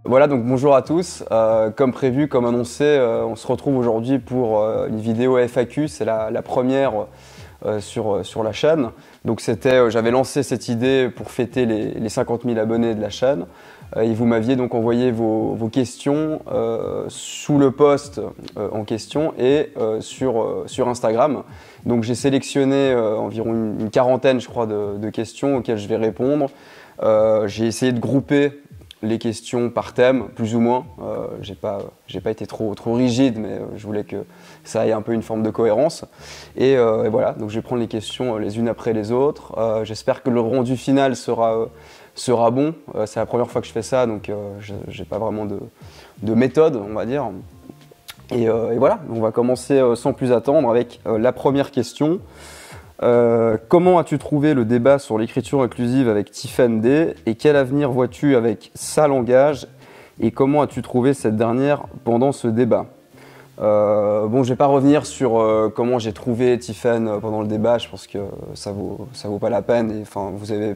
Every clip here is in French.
Voilà, donc bonjour à tous. Comme prévu, comme annoncé, on se retrouve aujourd'hui pour une vidéo FAQ. C'est la première sur la chaîne. Donc j'avais lancé cette idée pour fêter les 50 000 abonnés de la chaîne. Et vous m'aviez donc envoyé vos questions sous le post en question et sur Instagram. Donc j'ai sélectionné environ une quarantaine, je crois, de questions auxquelles je vais répondre. J'ai essayé de grouper les questions par thème, plus ou moins. J'ai pas été trop rigide, mais je voulais que ça ait un peu une forme de cohérence. Et voilà, donc je vais prendre les questions les unes après les autres. J'espère que le rendu final sera bon. C'est la première fois que je fais ça, donc j'ai pas vraiment de méthode, on va dire. Et voilà, on va commencer sans plus attendre avec la première question. Comment as-tu trouvé le débat sur l'écriture inclusive avec Tiffaine D et quel avenir vois-tu avec sa langage et comment as-tu trouvé cette dernière pendant ce débat? Bon, je vais pas revenir sur comment j'ai trouvé Tiffaine pendant le débat, je pense que ça vaut pas la peine. Et, enfin, vous avez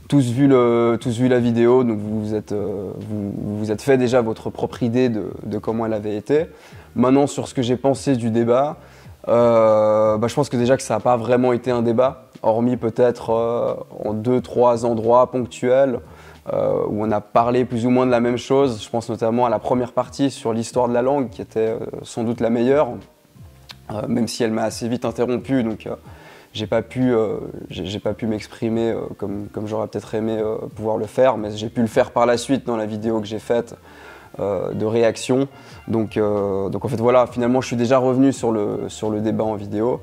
tous vu la vidéo, donc vous vous êtes fait déjà votre propre idée de comment elle avait été. Maintenant, sur ce que j'ai pensé du débat, je pense que déjà que ça n'a pas vraiment été un débat, hormis peut-être en 2-3 endroits ponctuels où on a parlé plus ou moins de la même chose. Je pense notamment à la première partie sur l'histoire de la langue qui était sans doute la meilleure, même si elle m'a assez vite interrompu, donc j'ai pas pu m'exprimer comme j'aurais peut-être aimé pouvoir le faire, mais j'ai pu le faire par la suite dans la vidéo que j'ai faite de réaction. Donc en fait voilà, finalement je suis déjà revenu sur le débat en vidéo.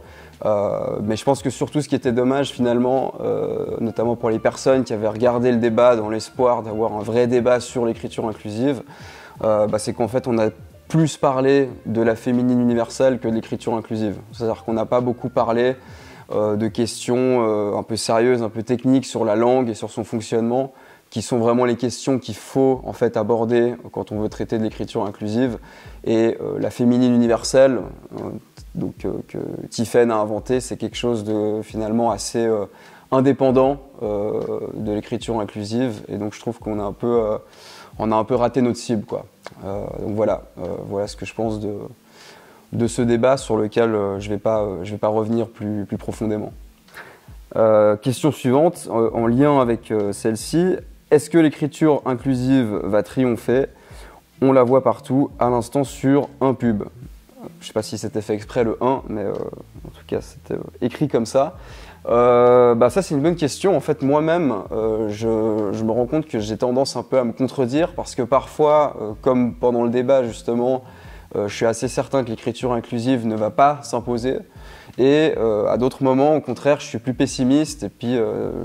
Mais je pense que surtout ce qui était dommage finalement, notamment pour les personnes qui avaient regardé le débat dans l'espoir d'avoir un vrai débat sur l'écriture inclusive, c'est qu'en fait on a plus parlé de la féminine universelle que de l'écriture inclusive. C'est-à-dire qu'on n'a pas beaucoup parlé de questions un peu sérieuses, un peu techniques sur la langue et sur son fonctionnement, qui sont vraiment les questions qu'il faut en fait aborder quand on veut traiter de l'écriture inclusive. Et la féminine universelle, que Tiffaine a inventé, c'est quelque chose de finalement assez indépendant de l'écriture inclusive. Et donc je trouve qu'on a un peu raté notre cible, quoi. Donc voilà ce que je pense de ce débat sur lequel je vais pas revenir plus profondément. Question suivante, en lien avec celle-ci. Est-ce que l'écriture inclusive va triompher? On la voit partout, à l'instant sur un pub. Je ne sais pas si c'était fait exprès le 1, mais en tout cas c'était écrit comme ça. Ça c'est une bonne question. En fait moi-même, je me rends compte que j'ai tendance un peu à me contredire parce que parfois, comme pendant le débat justement, je suis assez certain que l'écriture inclusive ne va pas s'imposer. Et à d'autres moments, au contraire, je suis plus pessimiste et puis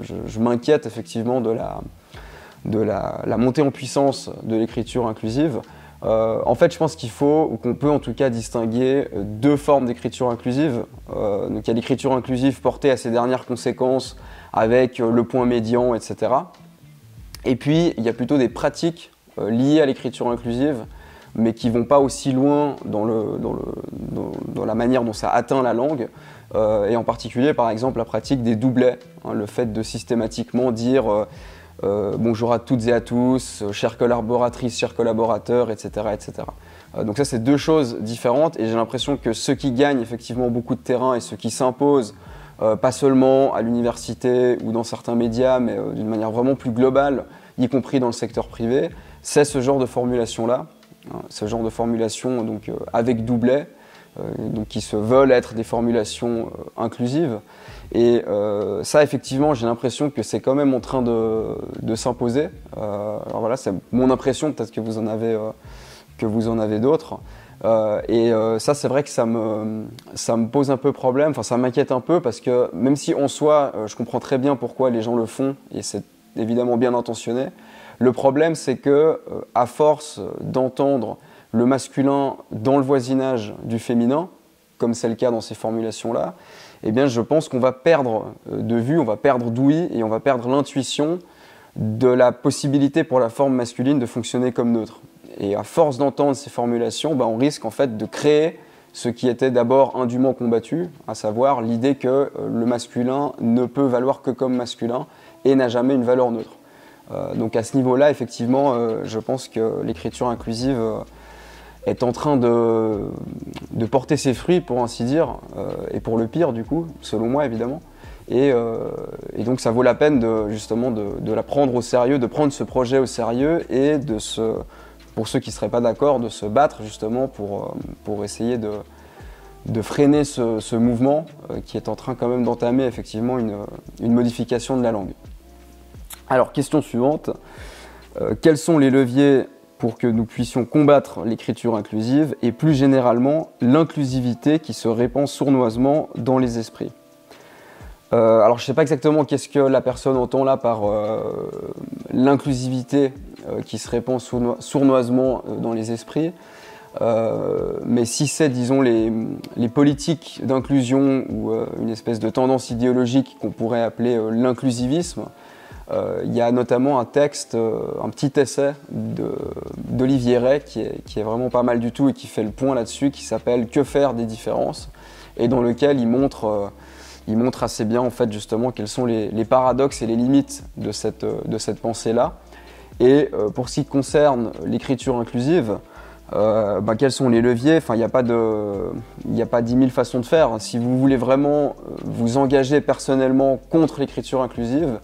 je m'inquiète effectivement de la montée en puissance de l'écriture inclusive. En fait, je pense qu'il faut, ou qu'on peut en tout cas distinguer deux formes d'écriture inclusive. Donc il y a l'écriture inclusive portée à ses dernières conséquences avec le point médian, etc. Et puis, il y a plutôt des pratiques liées à l'écriture inclusive, mais qui ne vont pas aussi loin dans la manière dont ça atteint la langue. Et en particulier, par exemple, la pratique des doublets, hein, le fait de systématiquement dire bonjour à toutes et à tous, chères collaboratrices, chers collaborateurs, etc. etc. Donc ça, c'est deux choses différentes et j'ai l'impression que ceux qui gagnent effectivement beaucoup de terrain et ceux qui s'imposent, pas seulement à l'université ou dans certains médias, mais d'une manière vraiment plus globale, y compris dans le secteur privé, c'est ce genre de formulation-là, hein, ce genre de formulation donc, avec doublet, donc qui se veulent être des formulations inclusives. Et ça, effectivement, j'ai l'impression que c'est quand même en train de s'imposer. Alors voilà, c'est mon impression, peut-être que vous en avez d'autres. Ça, c'est vrai que ça me pose un peu problème, enfin ça m'inquiète un peu parce que même si en soi, je comprends très bien pourquoi les gens le font et c'est évidemment bien intentionné, le problème c'est que à force d'entendre le masculin dans le voisinage du féminin, comme c'est le cas dans ces formulations-là, eh bien je pense qu'on va perdre de vue, on va perdre d'ouïe et on va perdre l'intuition de la possibilité pour la forme masculine de fonctionner comme neutre. Et à force d'entendre ces formulations, on risque en fait de créer ce qui était d'abord indûment combattu, à savoir l'idée que le masculin ne peut valoir que comme masculin et n'a jamais une valeur neutre. Donc à ce niveau-là, effectivement, je pense que l'écriture inclusive est en train de porter ses fruits, pour ainsi dire, et pour le pire, du coup, selon moi, évidemment. Et donc ça vaut la peine justement de la prendre au sérieux, de prendre ce projet au sérieux et pour ceux qui ne seraient pas d'accord, de se battre justement pour essayer de freiner ce mouvement qui est en train quand même d'entamer effectivement une modification de la langue. Alors, question suivante. Quels sont les leviers pour que nous puissions combattre l'écriture inclusive et plus généralement l'inclusivité qui se répand sournoisement dans les esprits? Alors je ne sais pas exactement qu'est-ce que la personne entend là par l'inclusivité qui se répand sournoisement dans les esprits, mais si c'est, disons, les politiques d'inclusion ou une espèce de tendance idéologique qu'on pourrait appeler l'inclusivisme, il y a notamment un texte, un petit essai d'Olivier Rey qui est vraiment pas mal du tout et qui fait le point là-dessus, qui s'appelle « Que faire des différences ?» et dans lequel il montre assez bien en fait justement quels sont les paradoxes et les limites de cette pensée-là. Et pour ce qui concerne l'écriture inclusive, quels sont les leviers? Enfin, il n'y a pas 10 000 façons de faire. Si vous voulez vraiment vous engager personnellement contre l'écriture inclusive,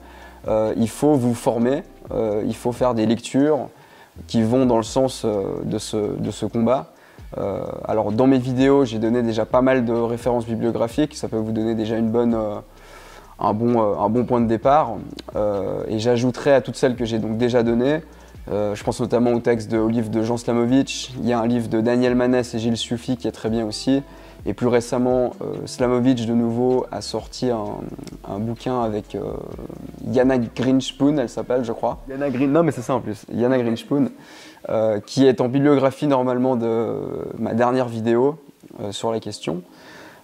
il faut vous former, il faut faire des lectures qui vont dans le sens de ce combat. Alors dans mes vidéos, j'ai donné déjà pas mal de références bibliographiques, ça peut vous donner déjà un bon point de départ. Et j'ajouterai à toutes celles que j'ai donc déjà données, je pense notamment au livre de Jean Slamovitch, il y a un livre de Daniel Manès et Gilles Ciuffy qui est très bien aussi. Et plus récemment, Slamovitch de nouveau a sorti un bouquin avec Jana Grinspoon, elle s'appelle, je crois. Non mais c'est ça en plus, Jana Grinspoon, qui est en bibliographie normalement de ma dernière vidéo sur la question.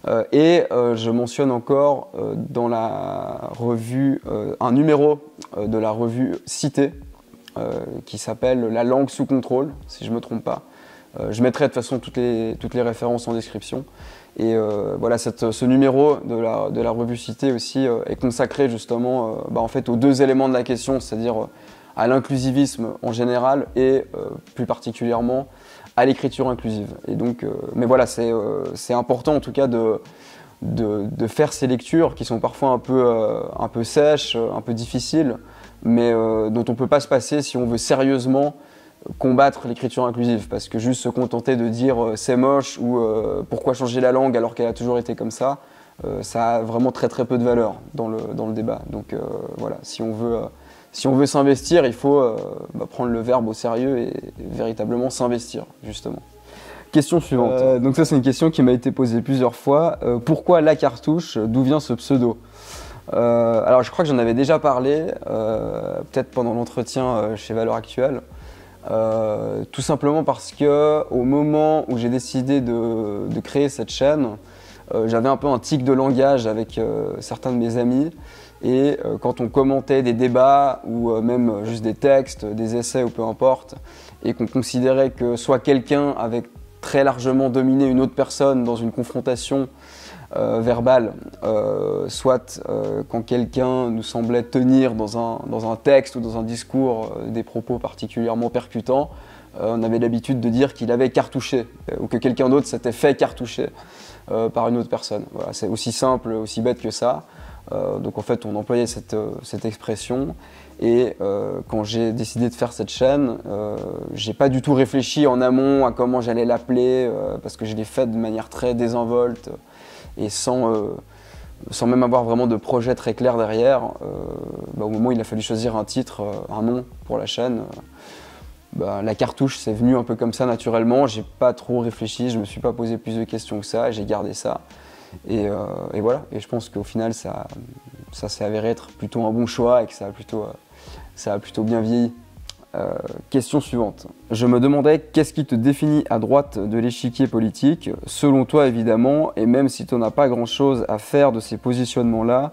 Je mentionne encore dans la revue, un numéro de la revue Cité, qui s'appelle La langue sous contrôle, si je ne me trompe pas. Je mettrai de toute façon toutes les références en description. Et voilà, ce numéro de la revue Cité aussi est consacré justement en fait, aux deux éléments de la question, c'est-à-dire à l'inclusivisme en général et plus particulièrement à l'écriture inclusive. Et donc, mais voilà, c'est important en tout cas de faire ces lectures qui sont parfois un peu sèches, un peu difficiles, mais dont on ne peut pas se passer si on veut sérieusement combattre l'écriture inclusive, parce que juste se contenter de dire c'est moche ou pourquoi changer la langue alors qu'elle a toujours été comme ça, ça a vraiment très très peu de valeur dans le débat. Donc voilà, si on veut s'investir, il faut prendre le verbe au sérieux et véritablement s'investir, justement. Question suivante. Donc ça, c'est une question qui m'a été posée plusieurs fois. Pourquoi La Cartouche? D'où vient ce pseudo? Alors je crois que j'en avais déjà parlé, peut-être pendant l'entretien chez Valeurs Actuelles. Tout simplement parce que au moment où j'ai décidé de créer cette chaîne, j'avais un peu un tic de langage avec certains de mes amis. Et quand on commentait des débats ou même juste des textes, des essais ou peu importe, et qu'on considérait que soit quelqu'un avait très largement dominé une autre personne dans une confrontation verbale, soit quand quelqu'un nous semblait tenir dans un texte ou dans un discours des propos particulièrement percutants, on avait l'habitude de dire qu'il avait cartouché ou que quelqu'un d'autre s'était fait cartoucher par une autre personne. Voilà, c'est aussi simple, aussi bête que ça. Donc en fait on employait cette expression et quand j'ai décidé de faire cette chaîne, j'ai pas du tout réfléchi en amont à comment j'allais l'appeler parce que je l'ai fait de manière très désinvolte et sans même avoir vraiment de projet très clair derrière. Au moment où il a fallu choisir un titre, un nom pour la chaîne, La Cartouche c'est venu un peu comme ça naturellement, j'ai pas trop réfléchi, je me suis pas posé plus de questions que ça, j'ai gardé ça. Et voilà, et je pense qu'au final ça s'est avéré être plutôt un bon choix et que ça a plutôt bien vieilli. Question suivante. Je me demandais qu'est-ce qui te définit à droite de l'échiquier politique, selon toi évidemment, et même si tu n'as pas grand-chose à faire de ces positionnements-là,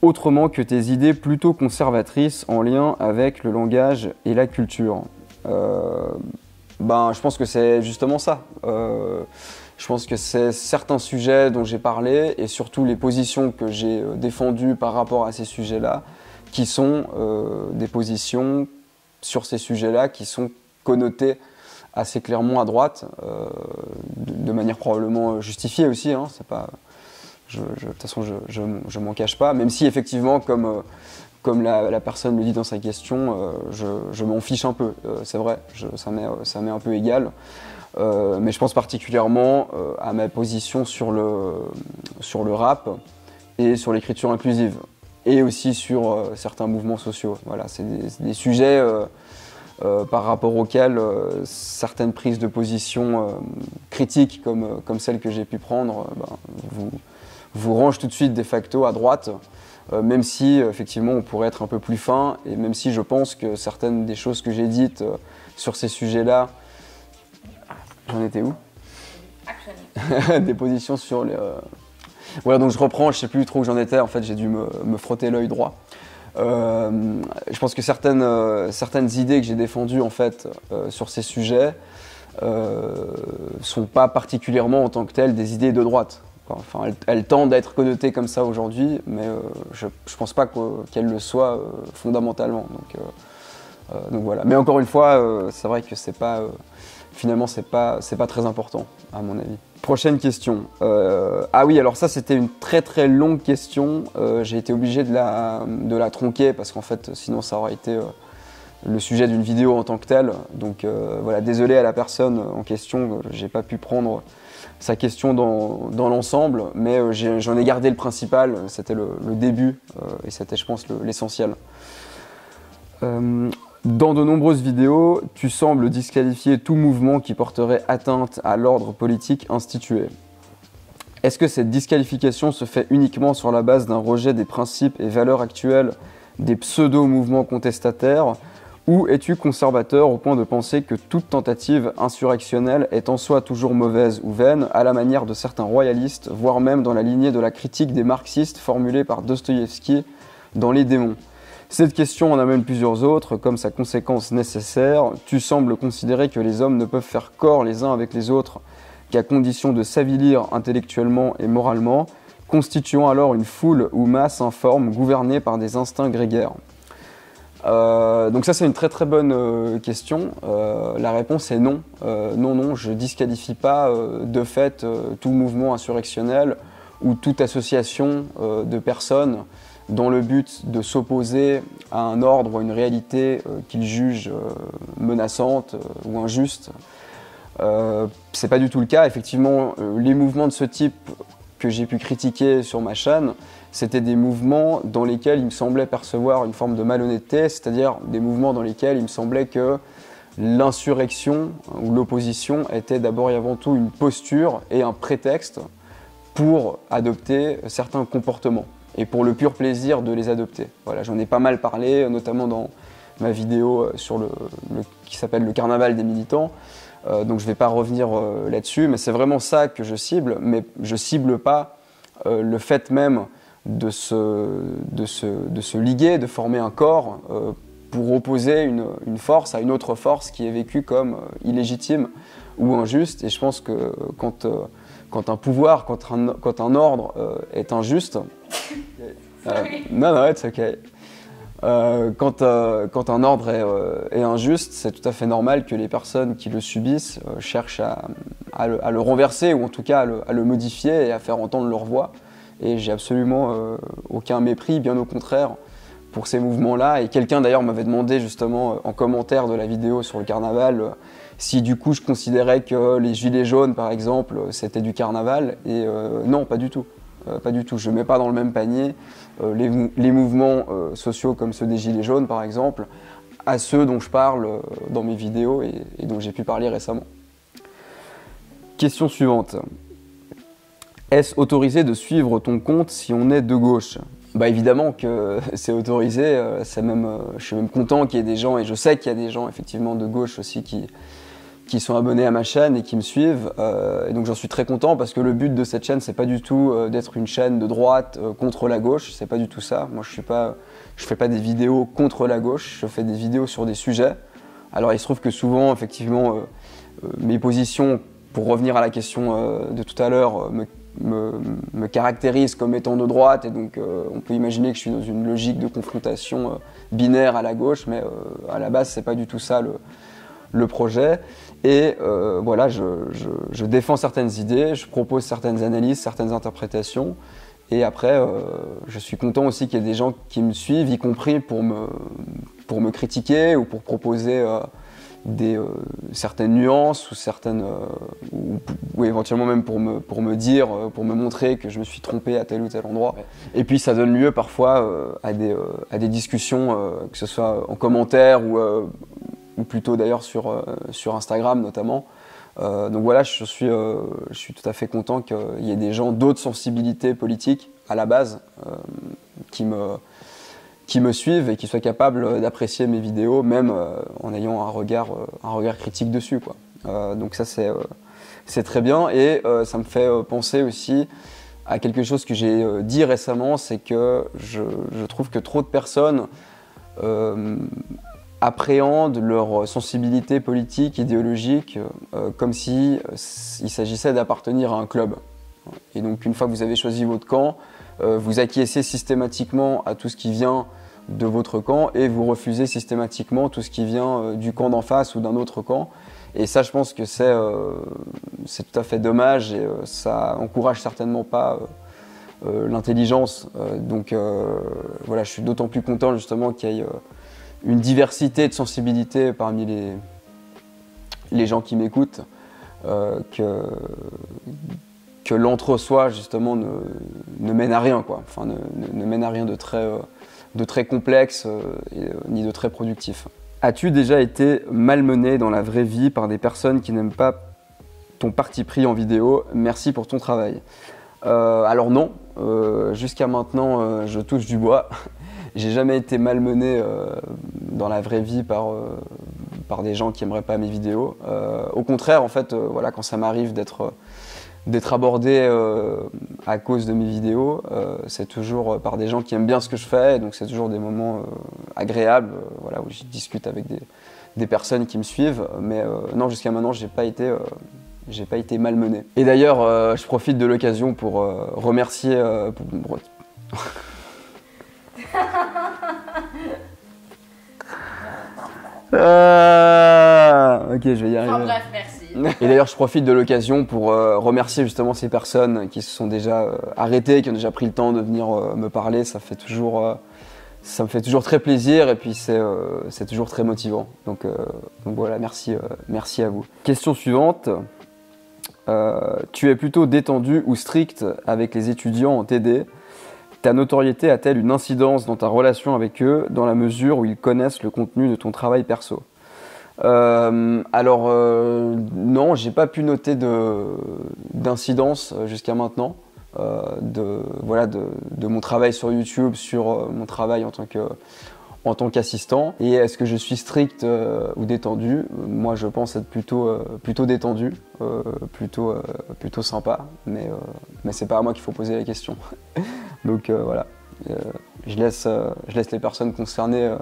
autrement que tes idées plutôt conservatrices en lien avec le langage et la culture. Je pense que c'est justement ça. Je pense que c'est certains sujets dont j'ai parlé et surtout les positions que j'ai défendues par rapport à ces sujets-là qui sont des positions sur ces sujets-là qui sont connotées assez clairement à droite, de manière probablement justifiée aussi, hein, c'est pas, de toute façon je m'en cache pas, même si effectivement comme la personne le dit dans sa question, je m'en fiche un peu, c'est vrai, ça m'est un peu égal, mais je pense particulièrement à ma position sur le rap et sur l'écriture inclusive, et aussi sur certains mouvements sociaux. Voilà, c'est des sujets par rapport auxquels certaines prises de position critiques comme celles que j'ai pu prendre vous rangent tout de suite de facto à droite, même si effectivement on pourrait être un peu plus fin, et même si je pense que certaines des choses que j'ai dites sur ces sujets-là, j'en étais où? Des positions sur les... Voilà, donc je reprends, je sais plus trop où j'en étais, en fait j'ai dû me frotter l'œil droit. Je pense que certaines idées que j'ai défendues en fait sur ces sujets sont pas particulièrement en tant que telles des idées de droite. Enfin, elles tendent à être connotées comme ça aujourd'hui, mais je pense pas qu'elles le soient fondamentalement. Donc voilà. Mais encore une fois, c'est vrai que c'est pas finalement c'est pas très important à mon avis. Prochaine question. Ah oui, alors ça c'était une très très longue question. J'ai été obligé de la tronquer parce qu'en fait sinon ça aurait été le sujet d'une vidéo en tant que telle. Donc voilà, désolé à la personne en question, j'ai pas pu prendre sa question dans l'ensemble, mais j'en ai gardé le principal, c'était le début et c'était je pense l'essentiel. Dans de nombreuses vidéos, tu sembles disqualifier tout mouvement qui porterait atteinte à l'ordre politique institué. Est-ce que cette disqualification se fait uniquement sur la base d'un rejet des principes et valeurs actuelles des pseudo-mouvements contestataires, ou es-tu conservateur au point de penser que toute tentative insurrectionnelle est en soi toujours mauvaise ou vaine, à la manière de certains royalistes, voire même dans la lignée de la critique des marxistes formulée par Dostoïevski dans Les démons? Cette question en amène plusieurs autres, comme sa conséquence nécessaire. Tu sembles considérer que les hommes ne peuvent faire corps les uns avec les autres qu'à condition de s'avilir intellectuellement et moralement, constituant alors une foule ou masse informe gouvernée par des instincts grégaires. Donc ça c'est une très très bonne question. La réponse est non. Non, je disqualifie pas de fait tout mouvement insurrectionnel ou toute association de personnes dans le but de s'opposer à un ordre ou à une réalité qu'ils jugent menaçante ou injuste. C'est pas du tout le cas. Effectivement, les mouvements de ce type que j'ai pu critiquer sur ma chaîne, c'était des mouvements dans lesquels il me semblait percevoir une forme de malhonnêteté, c'est-à-dire des mouvements dans lesquels il me semblait que l'insurrection ou l'opposition était d'abord et avant tout une posture et un prétexte pour adopter certains comportements et pour le pur plaisir de les adopter. Voilà, j'en ai pas mal parlé, notamment dans ma vidéo sur qui s'appelle « Le carnaval des militants ». Donc je ne vais pas revenir là-dessus, mais c'est vraiment ça que je cible, mais je ne cible pas le fait même de se liguer, de former un corps pour opposer une force à une autre force qui est vécue comme illégitime ou injuste. Et je pense que quand un pouvoir, quand un ordre est injuste... non, it's okay. Quand un ordre est injuste, c'est tout à fait normal que les personnes qui le subissent cherchent à le renverser, ou en tout cas à le modifier et à faire entendre leur voix. Et j'ai absolument aucun mépris, bien au contraire, pour ces mouvements-là. Et quelqu'un d'ailleurs m'avait demandé justement en commentaire de la vidéo sur le carnaval si du coup je considérais que les gilets jaunes par exemple c'était du carnaval. Et non, pas du tout. Pas du tout. Je ne mets pas dans le même panier les mouvements sociaux comme ceux des gilets jaunes par exemple à ceux dont je parle dans mes vidéos et dont j'ai pu parler récemment. Question suivante. Est-ce autorisé de suivre ton compte si on est de gauche? Bah évidemment que c'est autorisé, je suis même content qu'il y ait des gens, et je sais qu'il y a des gens effectivement de gauche aussi qui sont abonnés à ma chaîne et qui me suivent, et donc j'en suis très content parce que le but de cette chaîne c'est pas du tout d'être une chaîne de droite contre la gauche, c'est pas du tout ça. Moi je fais pas des vidéos contre la gauche, je fais des vidéos sur des sujets. Alors il se trouve que souvent effectivement mes positions, pour revenir à la question de tout à l'heure, me caractérise comme étant de droite, et donc on peut imaginer que je suis dans une logique de confrontation binaire à la gauche, mais à la base c'est pas du tout ça le projet. Et voilà, je défends certaines idées, je propose certaines analyses, certaines interprétations, et après je suis content aussi qu'il y ait des gens qui me suivent, y compris pour me critiquer ou pour proposer certaines nuances ou ou éventuellement même pour me dire, pour me montrer que je me suis trompé à tel ou tel endroit. Ouais. Et puis ça donne lieu parfois à des discussions, que ce soit en commentaire ou plutôt d'ailleurs sur Instagram notamment. Donc voilà, je suis tout à fait content qu'il y ait des gens d'autres sensibilités politiques à la base qui me suivent et qui soient capables d'apprécier mes vidéos, même en ayant un regard critique dessus, quoi. Donc ça c'est très bien, et ça me fait penser aussi à quelque chose que j'ai dit récemment, c'est que je trouve que trop de personnes appréhendent leur sensibilité politique, idéologique, comme si il s'agissait d'appartenir à un club. Et donc une fois que vous avez choisi votre camp, vous acquiescez systématiquement à tout ce qui vient de votre camp et vous refusez systématiquement tout ce qui vient du camp d'en face ou d'un autre camp. Et ça, je pense que c'est tout à fait dommage, et ça encourage certainement pas l'intelligence. Donc voilà, je suis d'autant plus content justement qu'il y ait une diversité de sensibilités parmi les gens qui m'écoutent, que l'entre-soi justement ne mène à rien, quoi. Enfin, ne mène à rien de très complexe ni de très productif. As-tu déjà été malmené dans la vraie vie par des personnes qui n'aiment pas ton parti pris en vidéo? Merci pour ton travail. Alors non, jusqu'à maintenant je touche du bois. J'ai jamais été malmené dans la vraie vie par des gens qui n'aimeraient pas mes vidéos. Au contraire, en fait, voilà, quand ça m'arrive d'être abordé à cause de mes vidéos, c'est toujours par des gens qui aiment bien ce que je fais, et donc c'est toujours des moments agréables, voilà, où je discute avec des personnes qui me suivent. Mais non, jusqu'à maintenant, j'ai pas été malmené. Et d'ailleurs, je profite de l'occasion pour remercier... Ok, je vais y arriver. Enfin, bref, merci. Et d'ailleurs, je profite de l'occasion pour remercier justement ces personnes qui se sont déjà arrêtées, qui ont déjà pris le temps de venir me parler. Ça me fait toujours très plaisir, et puis c'est toujours très motivant. Donc voilà, merci à vous. Question suivante. Tu es plutôt détendu ou strict avec les étudiants en TD? Ta notoriété a-t-elle une incidence dans ta relation avec eux, dans la mesure où ils connaissent le contenu de ton travail perso? Alors non, j'ai pas pu noter d'incidence jusqu'à maintenant de mon travail sur YouTube, sur mon travail en tant qu'assistant. Et est-ce que je suis strict ou détendu? Moi, je pense être plutôt détendu, plutôt sympa, mais c'est pas à moi qu'il faut poser la question. Donc voilà, je laisse les personnes concernées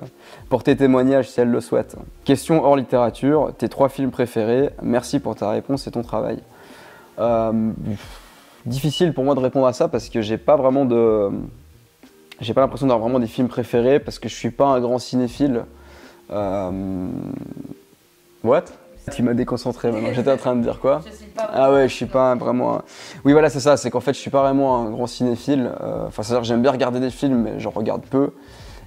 porter témoignage si elles le souhaitent. Question hors littérature, tes 3 films préférés. Merci pour ta réponse et ton travail. Difficile pour moi de répondre à ça parce que j'ai pas l'impression d'avoir vraiment des films préférés, parce que je suis pas un grand cinéphile. What? Tu m'as déconcentré maintenant. J'étais en train de dire quoi? Je suis pas Ah ouais, je suis pas vraiment... Oui, voilà, c'est ça. C'est qu'en fait, je suis pas vraiment un grand cinéphile. Enfin, c'est-à-dire que j'aime bien regarder des films, mais j'en regarde peu.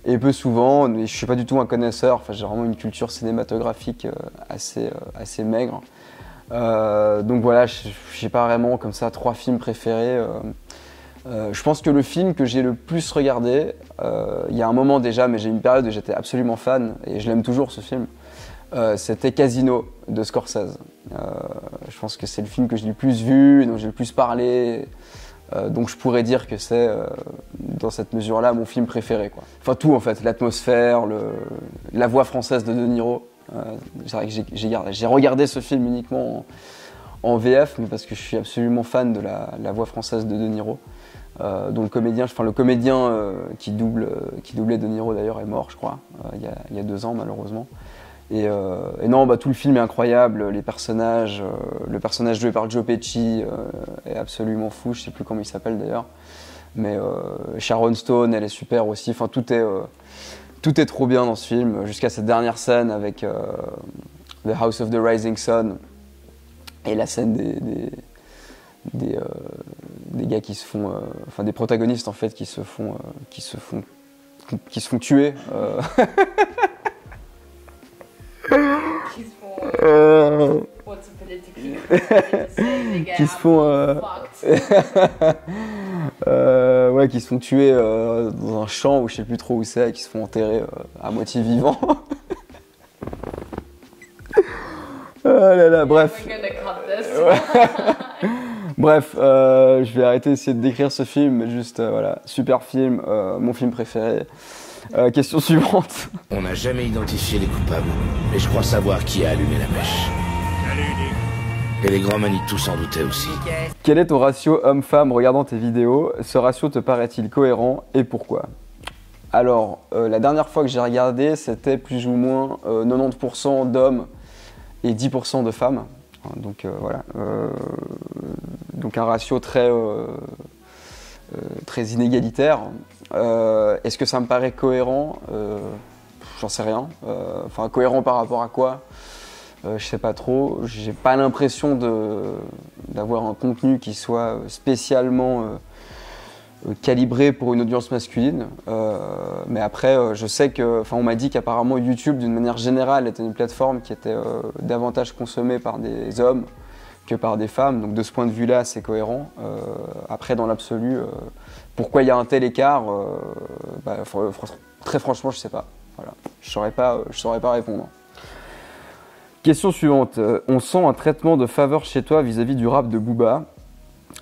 Et peu souvent. Et je suis pas du tout un connaisseur. Enfin, j'ai vraiment une culture cinématographique assez maigre. Donc voilà, j'ai pas vraiment comme ça 3 films préférés. Je pense que le film que j'ai le plus regardé, il y a un moment déjà, mais j'ai une période où j'étais absolument fan, et je l'aime toujours ce film, c'était Casino de Scorsese. Je pense que c'est le film que j'ai le plus vu, dont j'ai le plus parlé, donc je pourrais dire que c'est dans cette mesure-là mon film préféré, quoi. Enfin tout en fait, l'atmosphère, la voix française de De Niro. C'est vrai que j'ai regardé ce film uniquement en VF, mais parce que je suis absolument fan de la voix française de De Niro. Dont le comédien qui doublait De Niro d'ailleurs est mort, je crois, il y a 2 ans malheureusement. Et non, bah, tout le film est incroyable, les personnages, le personnage joué par Joe Pesci est absolument fou, je sais plus comment il s'appelle d'ailleurs. Mais Sharon Stone, elle est super aussi, enfin tout est trop bien dans ce film, jusqu'à cette dernière scène avec The House of the Rising Sun, et la scène des gars qui se font, enfin des protagonistes en fait qui se font tuer. Qui se font. What's politically correct to say, les gars, Qui se font, ouais, qui se font tuer dans un champ où je sais plus trop où c'est, qui se font enterrer à moitié vivants. Oh là là, bref. We're gonna cut this. Bref, je vais arrêter d'essayer de décrire ce film, mais juste, voilà, super film, mon film préféré. Question suivante. On n'a jamais identifié les coupables, mais je crois savoir qui a allumé la mèche. Et les grands Manitou s'en doutaient aussi. Quel est ton ratio homme-femme regardant tes vidéos? Ce ratio te paraît-il cohérent et pourquoi? Alors, la dernière fois que j'ai regardé, c'était plus ou moins 90% d'hommes et 10% de femmes. Donc voilà, donc un ratio très inégalitaire. Est-ce que ça me paraît cohérent? J'en sais rien. Enfin, cohérent par rapport à quoi? Je sais pas trop. J'ai pas l'impression d'avoir un contenu qui soit spécialement calibré pour une audience masculine. Mais après, je sais que, enfin, on m'a dit qu'apparemment YouTube, d'une manière générale, était une plateforme qui était davantage consommée par des hommes que par des femmes. Donc de ce point de vue-là, c'est cohérent. Après, dans l'absolu, pourquoi il y a un tel écart, bah, très franchement, je sais pas. Voilà. Je saurais pas répondre. Question suivante. On sent un traitement de faveur chez toi vis-à-vis du rap de Booba.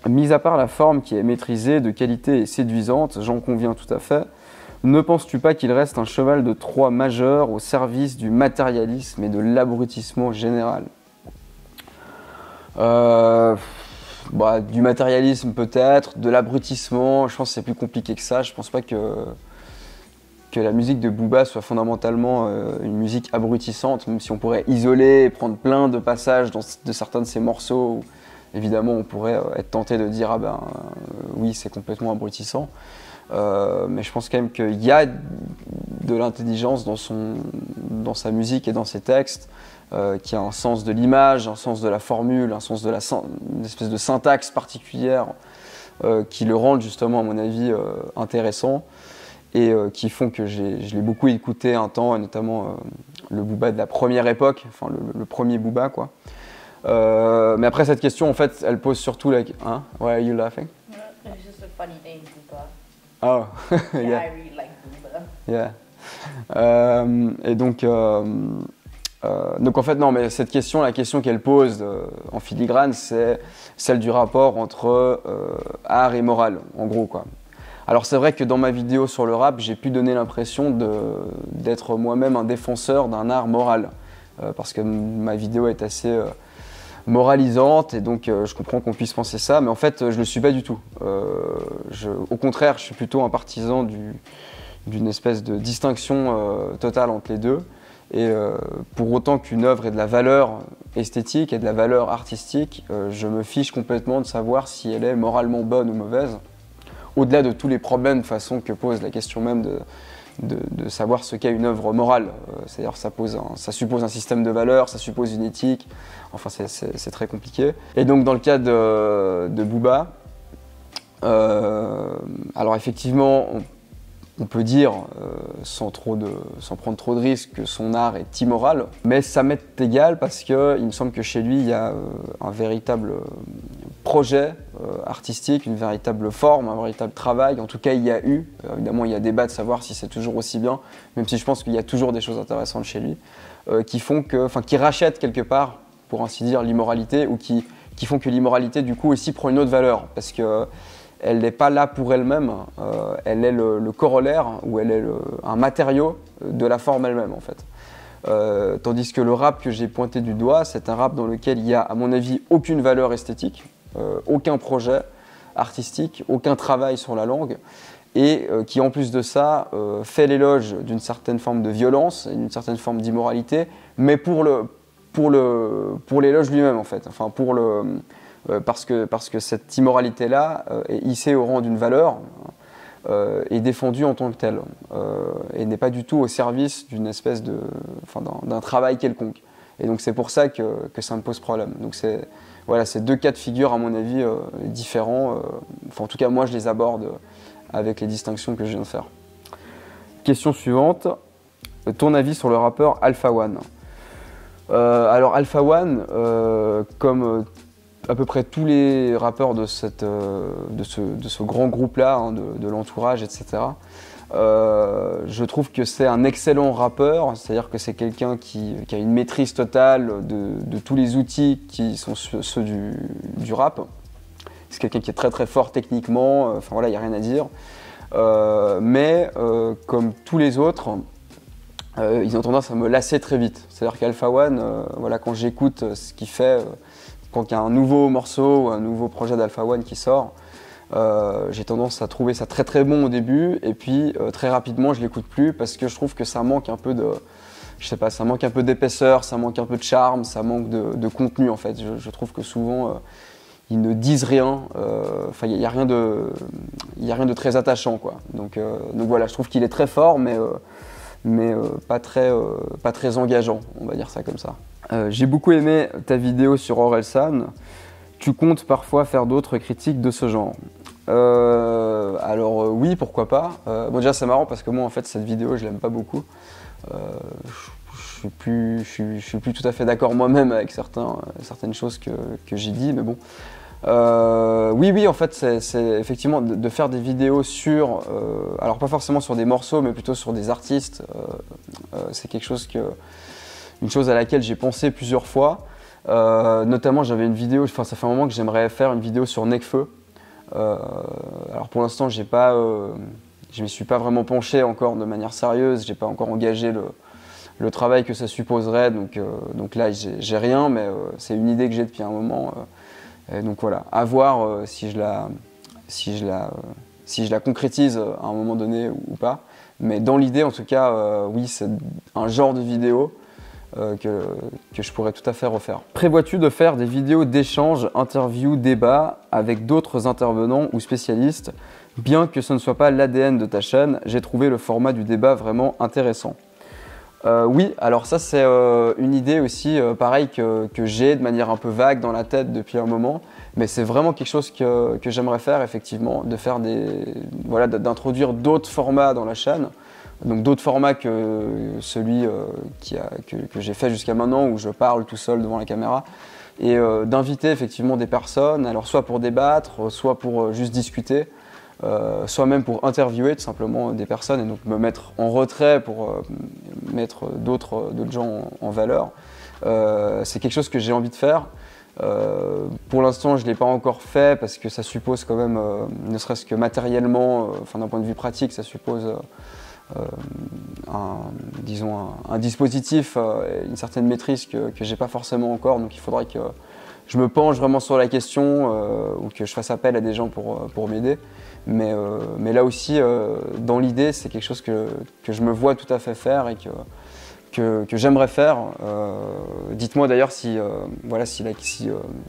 Mis à part la forme qui est maîtrisée, de qualité et séduisante, j'en conviens tout à fait, ne penses-tu pas qu'il reste un cheval de Troie majeur au service du matérialisme et de l'abrutissement général? Bah, du matérialisme peut-être, de l'abrutissement, je pense que c'est plus compliqué que ça. Je pense pas que la musique de Booba soit fondamentalement une musique abrutissante, même si on pourrait isoler et prendre plein de passages de certains de ses morceaux. Où, évidemment, on pourrait être tenté de dire « Ah ben oui, c'est complètement abrutissant ». Mais je pense quand même qu'il y a de l'intelligence dans sa musique et dans ses textes, qui a un sens de l'image, un sens de la formule, un sens de une espèce de syntaxe particulière qui le rendent justement, à mon avis, intéressant et qui font que je l'ai beaucoup écouté un temps, et notamment le Booba de la première époque, enfin le premier Booba, quoi. Mais après, cette question, en fait, elle pose surtout la... Hein? Why are you laughing? It's just a funny name, Booba. Oh, Yeah, yeah. I really like Booba. Yeah. Et donc en fait, non, mais cette question, la question qu'elle pose en filigrane, c'est celle du rapport entre art et morale, en gros, quoi. Alors c'est vrai que dans ma vidéo sur le rap, j'ai pu donner l'impression d'être moi-même un défenseur d'un art moral, parce que ma vidéo est assez moralisante, et donc je comprends qu'on puisse penser ça, mais en fait, je le suis pas du tout. Au contraire, je suis plutôt un partisan d'une espèce de distinction totale entre les deux. Et pour autant qu'une œuvre ait de la valeur esthétique et de la valeur artistique, je me fiche complètement de savoir si elle est moralement bonne ou mauvaise, au-delà de tous les problèmes de façon que pose la question même de savoir ce qu'est une œuvre morale. C'est-à-dire ça suppose un système de valeurs, ça suppose une éthique, enfin c'est très compliqué. Et donc dans le cas de Booba, alors effectivement, on peut dire, sans prendre trop de risques, que son art est immoral, mais ça m'est égal parce qu'il me semble que chez lui, il y a un véritable projet artistique, une véritable forme, un véritable travail. En tout cas, il y a eu. Évidemment, il y a débat de savoir si c'est toujours aussi bien, même si je pense qu'il y a toujours des choses intéressantes chez lui, qui rachètent quelque part, pour ainsi dire, l'immoralité, ou qui font que l'immoralité, du coup, aussi prend une autre valeur, parce que elle n'est pas là pour elle-même, elle est le corollaire, ou elle est un matériau de la forme elle-même, en fait. Tandis que le rap que j'ai pointé du doigt, c'est un rap dans lequel il y a, à mon avis, aucune valeur esthétique, aucun projet artistique, aucun travail sur la langue, et qui en plus de ça fait l'éloge d'une certaine forme de violence et d'une certaine forme d'immoralité, mais pour l'éloge lui-même en fait, enfin parce que cette immoralité-là est hissée au rang d'une valeur est défendue en tant que telle et n'est pas du tout au service d'une espèce d'un travail quelconque. Et donc c'est pour ça que ça me pose problème. Donc voilà, c'est deux cas de figure à mon avis différents. Enfin, en tout cas moi je les aborde avec les distinctions que je viens de faire. Question suivante, ton avis sur le rappeur Alpha One. Alors Alpha One, comme à peu près tous les rappeurs de ce grand groupe-là, hein, de l'entourage, etc., je trouve que c'est un excellent rappeur, c'est-à-dire que c'est quelqu'un qui a une maîtrise totale de tous les outils qui sont ceux du rap. C'est quelqu'un qui est très très fort techniquement, enfin voilà, il n'y a rien à dire. Mais comme tous les autres, ils ont tendance à me lasser très vite. C'est-à-dire qu'Alpha One, voilà, quand j'écoute ce qu'il fait, quand il y a un nouveau morceau ou un nouveau projet d'Alpha One qui sort, j'ai tendance à trouver ça très très bon au début, et puis très rapidement je l'écoute plus parce que je trouve que ça manque un peu de, je sais pas, ça manque un peu d'épaisseur, ça manque un peu de charme, ça manque de contenu en fait. Je trouve que souvent ils ne disent rien, enfin il y a rien de très attachant quoi. Donc voilà, je trouve qu'il est très fort, mais pas très engageant, on va dire ça comme ça. J'ai beaucoup aimé ta vidéo sur Orelsan. Tu comptes parfois faire d'autres critiques de ce genre? Alors oui, pourquoi pas. Bon, déjà c'est marrant parce que moi en fait cette vidéo je l'aime pas beaucoup. Je suis plus tout à fait d'accord moi-même avec certaines choses que j'ai dit, mais bon. Oui, en fait, c'est effectivement de faire des vidéos sur, alors pas forcément sur des morceaux, mais plutôt sur des artistes. C'est une chose à laquelle j'ai pensé plusieurs fois. Notamment, j'avais une vidéo, enfin ça fait un moment que j'aimerais faire une vidéo sur Nekfeu. Alors pour l'instant, je m'y suis pas vraiment penché encore de manière sérieuse. J'ai pas encore engagé le travail que ça supposerait. Donc là, j'ai rien, mais c'est une idée que j'ai depuis un moment. Et donc voilà, à voir si je la concrétise à un moment donné ou pas. Mais dans l'idée, en tout cas, oui, c'est un genre de vidéo que je pourrais tout à fait refaire. Prévois-tu de faire des vidéos d'échange, interviews, débats avec d'autres intervenants ou spécialistes? Bien que ce ne soit pas l'ADN de ta chaîne, j'ai trouvé le format du débat vraiment intéressant. Oui, alors ça c'est une idée aussi, pareil, que j'ai de manière un peu vague dans la tête depuis un moment, mais c'est vraiment quelque chose que j'aimerais faire effectivement, de faire d'introduire d'autres formats dans la chaîne, donc d'autres formats que celui que j'ai fait jusqu'à maintenant, où je parle tout seul devant la caméra, et d'inviter effectivement des personnes, alors soit pour débattre, soit pour juste discuter, soit même pour interviewer tout simplement des personnes et donc me mettre en retrait pour mettre d'autres gens en valeur. C'est quelque chose que j'ai envie de faire. Pour l'instant, je ne l'ai pas encore fait parce que ça suppose quand même, ne serait-ce que matériellement, d'un point de vue pratique, ça suppose un dispositif, une certaine maîtrise que je n'ai pas forcément encore. Donc il faudrait que je me penche vraiment sur la question ou que je fasse appel à des gens pour m'aider. Mais là aussi, dans l'idée, c'est quelque chose que je me vois tout à fait faire et que j'aimerais faire. Dites-moi d'ailleurs si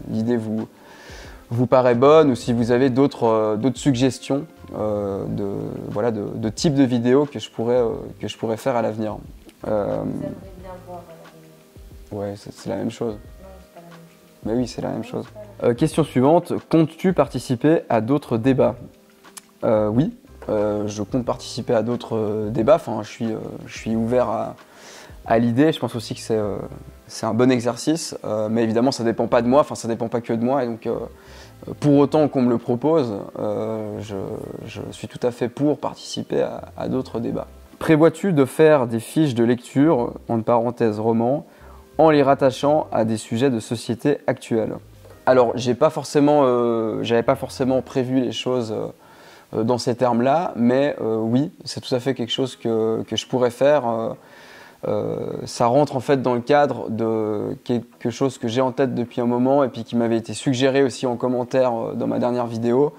l'idée vous paraît bonne ou si vous avez d'autres suggestions de type de vidéos que je pourrais faire à l'avenir. J'aimerais bien voir à l'avenir. Ouais, c'est la même chose. Non, c'est pas la même chose. Mais oui, c'est la même chose. Question suivante, comptes-tu participer à d'autres débats? Oui, je compte participer à d'autres débats. Enfin, je suis ouvert à l'idée. Je pense aussi que c'est un bon exercice, mais évidemment, ça dépend pas de moi. Enfin, ça dépend pas que de moi. Et donc, pour autant qu'on me le propose, je suis tout à fait pour participer à d'autres débats. Prévois-tu de faire des fiches de lecture, entre parenthèses romans, en les rattachant à des sujets de société actuels? Alors, j'avais pas forcément prévu les choses dans ces termes-là, mais oui, c'est tout à fait quelque chose que je pourrais faire. Ça rentre en fait dans le cadre de quelque chose que j'ai en tête depuis un moment et puis qui m'avait été suggéré aussi en commentaire dans ma dernière vidéo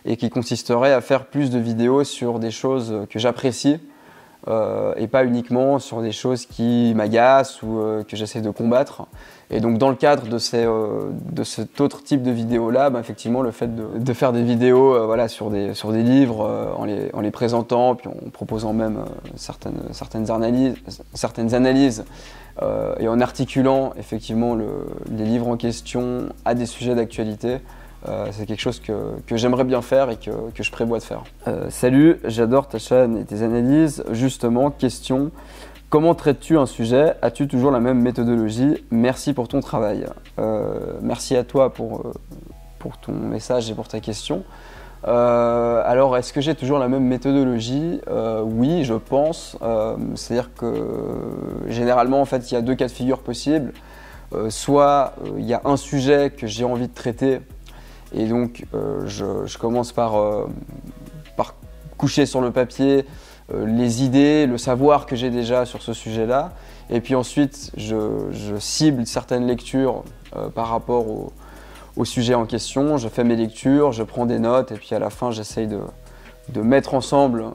et qui consisterait à faire plus de vidéos sur des choses que j'apprécie et pas uniquement sur des choses qui m'agacent ou que j'essaie de combattre. Et donc dans le cadre de cet autre type de vidéos-là, effectivement le fait de faire des vidéos voilà, sur des livres en les présentant, puis en proposant même certaines analyses et en articulant effectivement les livres en question à des sujets d'actualité, c'est quelque chose que j'aimerais bien faire et que je prévois de faire. Salut, j'adore ta chaîne et tes analyses. Justement, question, comment traites-tu un sujet? As-tu toujours la même méthodologie? Merci pour ton travail. Merci à toi pour ton message et pour ta question. Alors, est-ce que j'ai toujours la même méthodologie? Oui, je pense. C'est-à-dire que généralement, en fait, il y a deux cas de figure possibles. Soit il y a un sujet que j'ai envie de traiter et donc je commence par coucher sur le papier les idées, le savoir que j'ai déjà sur ce sujet-là. Et puis ensuite, je cible certaines lectures par rapport au sujet en question. Je fais mes lectures, je prends des notes et puis à la fin, j'essaye de mettre ensemble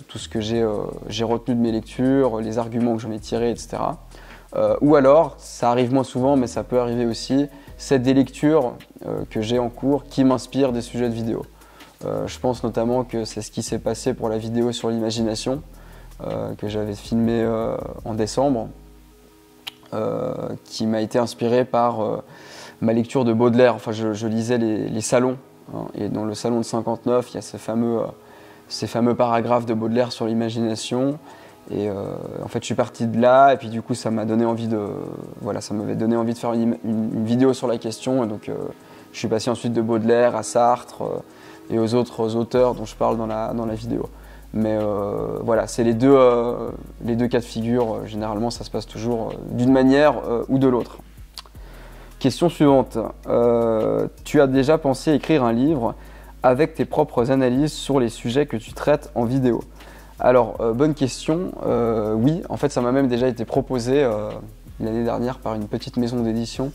tout ce que j'ai retenu de mes lectures, les arguments que j'en ai tirés, etc. Ou alors, ça arrive moins souvent, mais ça peut arriver aussi, c'est des lectures que j'ai en cours qui m'inspirent des sujets de vidéo. Je pense notamment que c'est ce qui s'est passé pour la vidéo sur l'imagination que j'avais filmée en décembre, qui m'a été inspirée par ma lecture de Baudelaire. Enfin, je lisais les salons, hein, et dans le salon de 59, il y a ces fameux paragraphes de Baudelaire sur l'imagination. Et en fait, je suis parti de là, et puis du coup, ça m'avait donné envie de faire une vidéo sur la question. Et donc, je suis passé ensuite de Baudelaire à Sartre et aux autres auteurs dont je parle dans la vidéo. Mais voilà, c'est les deux cas de figure. Généralement, ça se passe toujours d'une manière ou de l'autre. Question suivante. Tu as déjà pensé écrire un livre avec tes propres analyses sur les sujets que tu traites en vidéo? Alors, bonne question. Oui, en fait, ça m'a même déjà été proposé l'année dernière par une petite maison d'édition.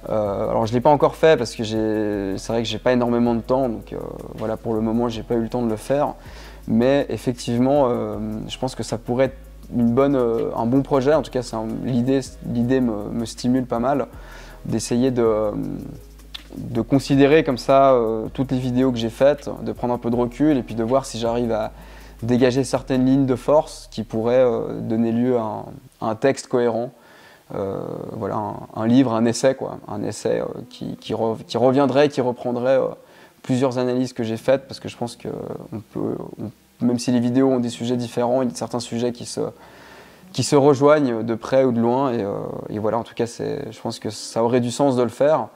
Alors, je ne l'ai pas encore fait parce que c'est vrai que j'ai pas énormément de temps, donc voilà, pour le moment, j'ai pas eu le temps de le faire. Mais effectivement, je pense que ça pourrait être un bon projet. En tout cas, l'idée me stimule pas mal d'essayer de considérer comme ça toutes les vidéos que j'ai faites, de prendre un peu de recul et puis de voir si j'arrive à dégager certaines lignes de force qui pourraient donner lieu à un texte cohérent. Voilà, un livre, un essai, quoi. Un essai qui reviendrait, qui reprendrait plusieurs analyses que j'ai faites, parce que je pense que même si les vidéos ont des sujets différents, il y a certains sujets qui se rejoignent de près ou de loin. Et voilà, en tout cas, je pense que ça aurait du sens de le faire.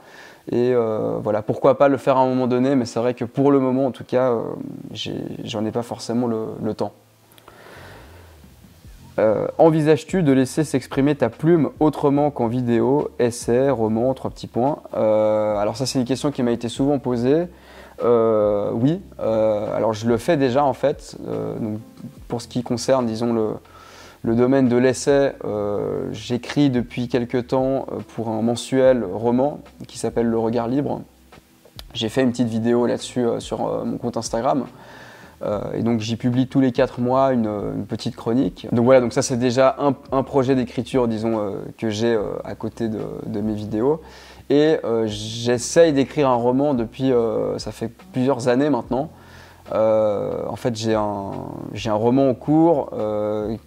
Et voilà, pourquoi pas le faire à un moment donné, mais c'est vrai que pour le moment, en tout cas, j'en ai pas forcément le temps. Envisages-tu de laisser s'exprimer ta plume autrement qu'en vidéo, essai, roman, 3 petits points? Alors ça, c'est une question qui m'a été souvent posée. Oui, alors je le fais déjà en fait. Donc, pour ce qui concerne, disons, le domaine de l'essai, j'écris depuis quelques temps pour un mensuel roman qui s'appelle Le Regard Libre. J'ai fait une petite vidéo là-dessus sur mon compte Instagram. Et donc j'y publie tous les 4 mois une petite chronique. Donc voilà, donc ça c'est déjà un projet d'écriture, disons, que j'ai à côté de mes vidéos. Et j'essaye d'écrire un roman depuis, ça fait plusieurs années maintenant. En fait, j'ai un roman en cours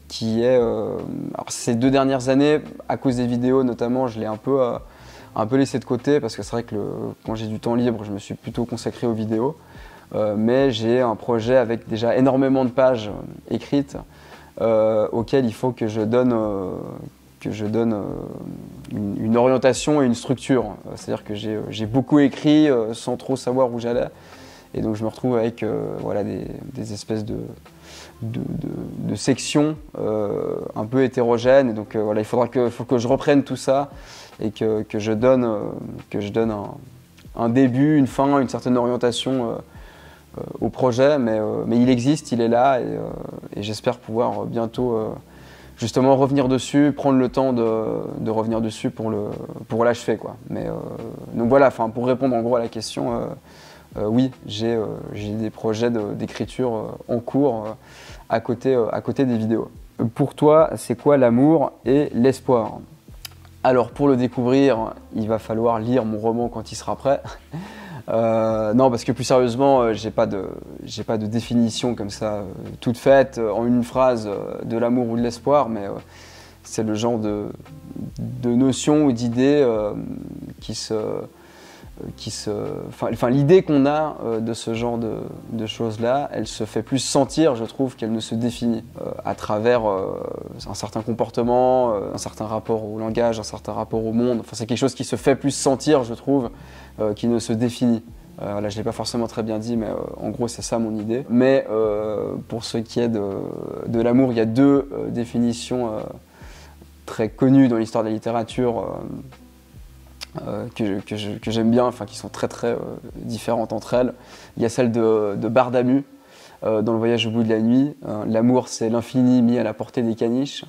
qui est... alors ces 2 dernières années, à cause des vidéos notamment, je l'ai un peu laissé de côté parce que c'est vrai que quand j'ai du temps libre, je me suis plutôt consacré aux vidéos. Mais j'ai un projet avec déjà énormément de pages écrites auxquelles il faut que je donne une orientation et une structure. C'est-à-dire que j'ai beaucoup écrit sans trop savoir où j'allais. Et donc je me retrouve avec voilà, des espèces de sections un peu hétérogènes. Et donc voilà, il faut que je reprenne tout ça et que je donne un début, une fin, une certaine orientation au projet, mais il existe, il est là, et j'espère pouvoir bientôt justement revenir dessus, prendre le temps de revenir dessus pour l'achever, quoi. Mais donc voilà, pour répondre en gros à la question, oui, j'ai des projets d'écriture en cours à côté des vidéos. Pour toi, c'est quoi l'amour et l'espoir? Alors pour le découvrir, il va falloir lire mon roman quand il sera prêt. Non, parce que plus sérieusement, j'ai pas de définition comme ça toute faite en une phrase de l'amour ou de l'espoir, mais c'est le genre de notions ou d'idées enfin, l'idée qu'on a de ce genre de choses-là, elle se fait plus sentir, je trouve, qu'elle ne se définit à travers un certain comportement, un certain rapport au langage, un certain rapport au monde. Enfin, c'est quelque chose qui se fait plus sentir, je trouve, qui ne se définit. Là, je ne l'ai pas forcément très bien dit, mais en gros, c'est ça mon idée. Mais pour ce qui est de l'amour, il y a deux définitions très connues dans l'histoire de la littérature que j'aime bien, enfin qui sont très différentes entre elles. Il y a celle de Bardamu dans Le Voyage au bout de la nuit. L'amour, c'est l'infini mis à la portée des caniches.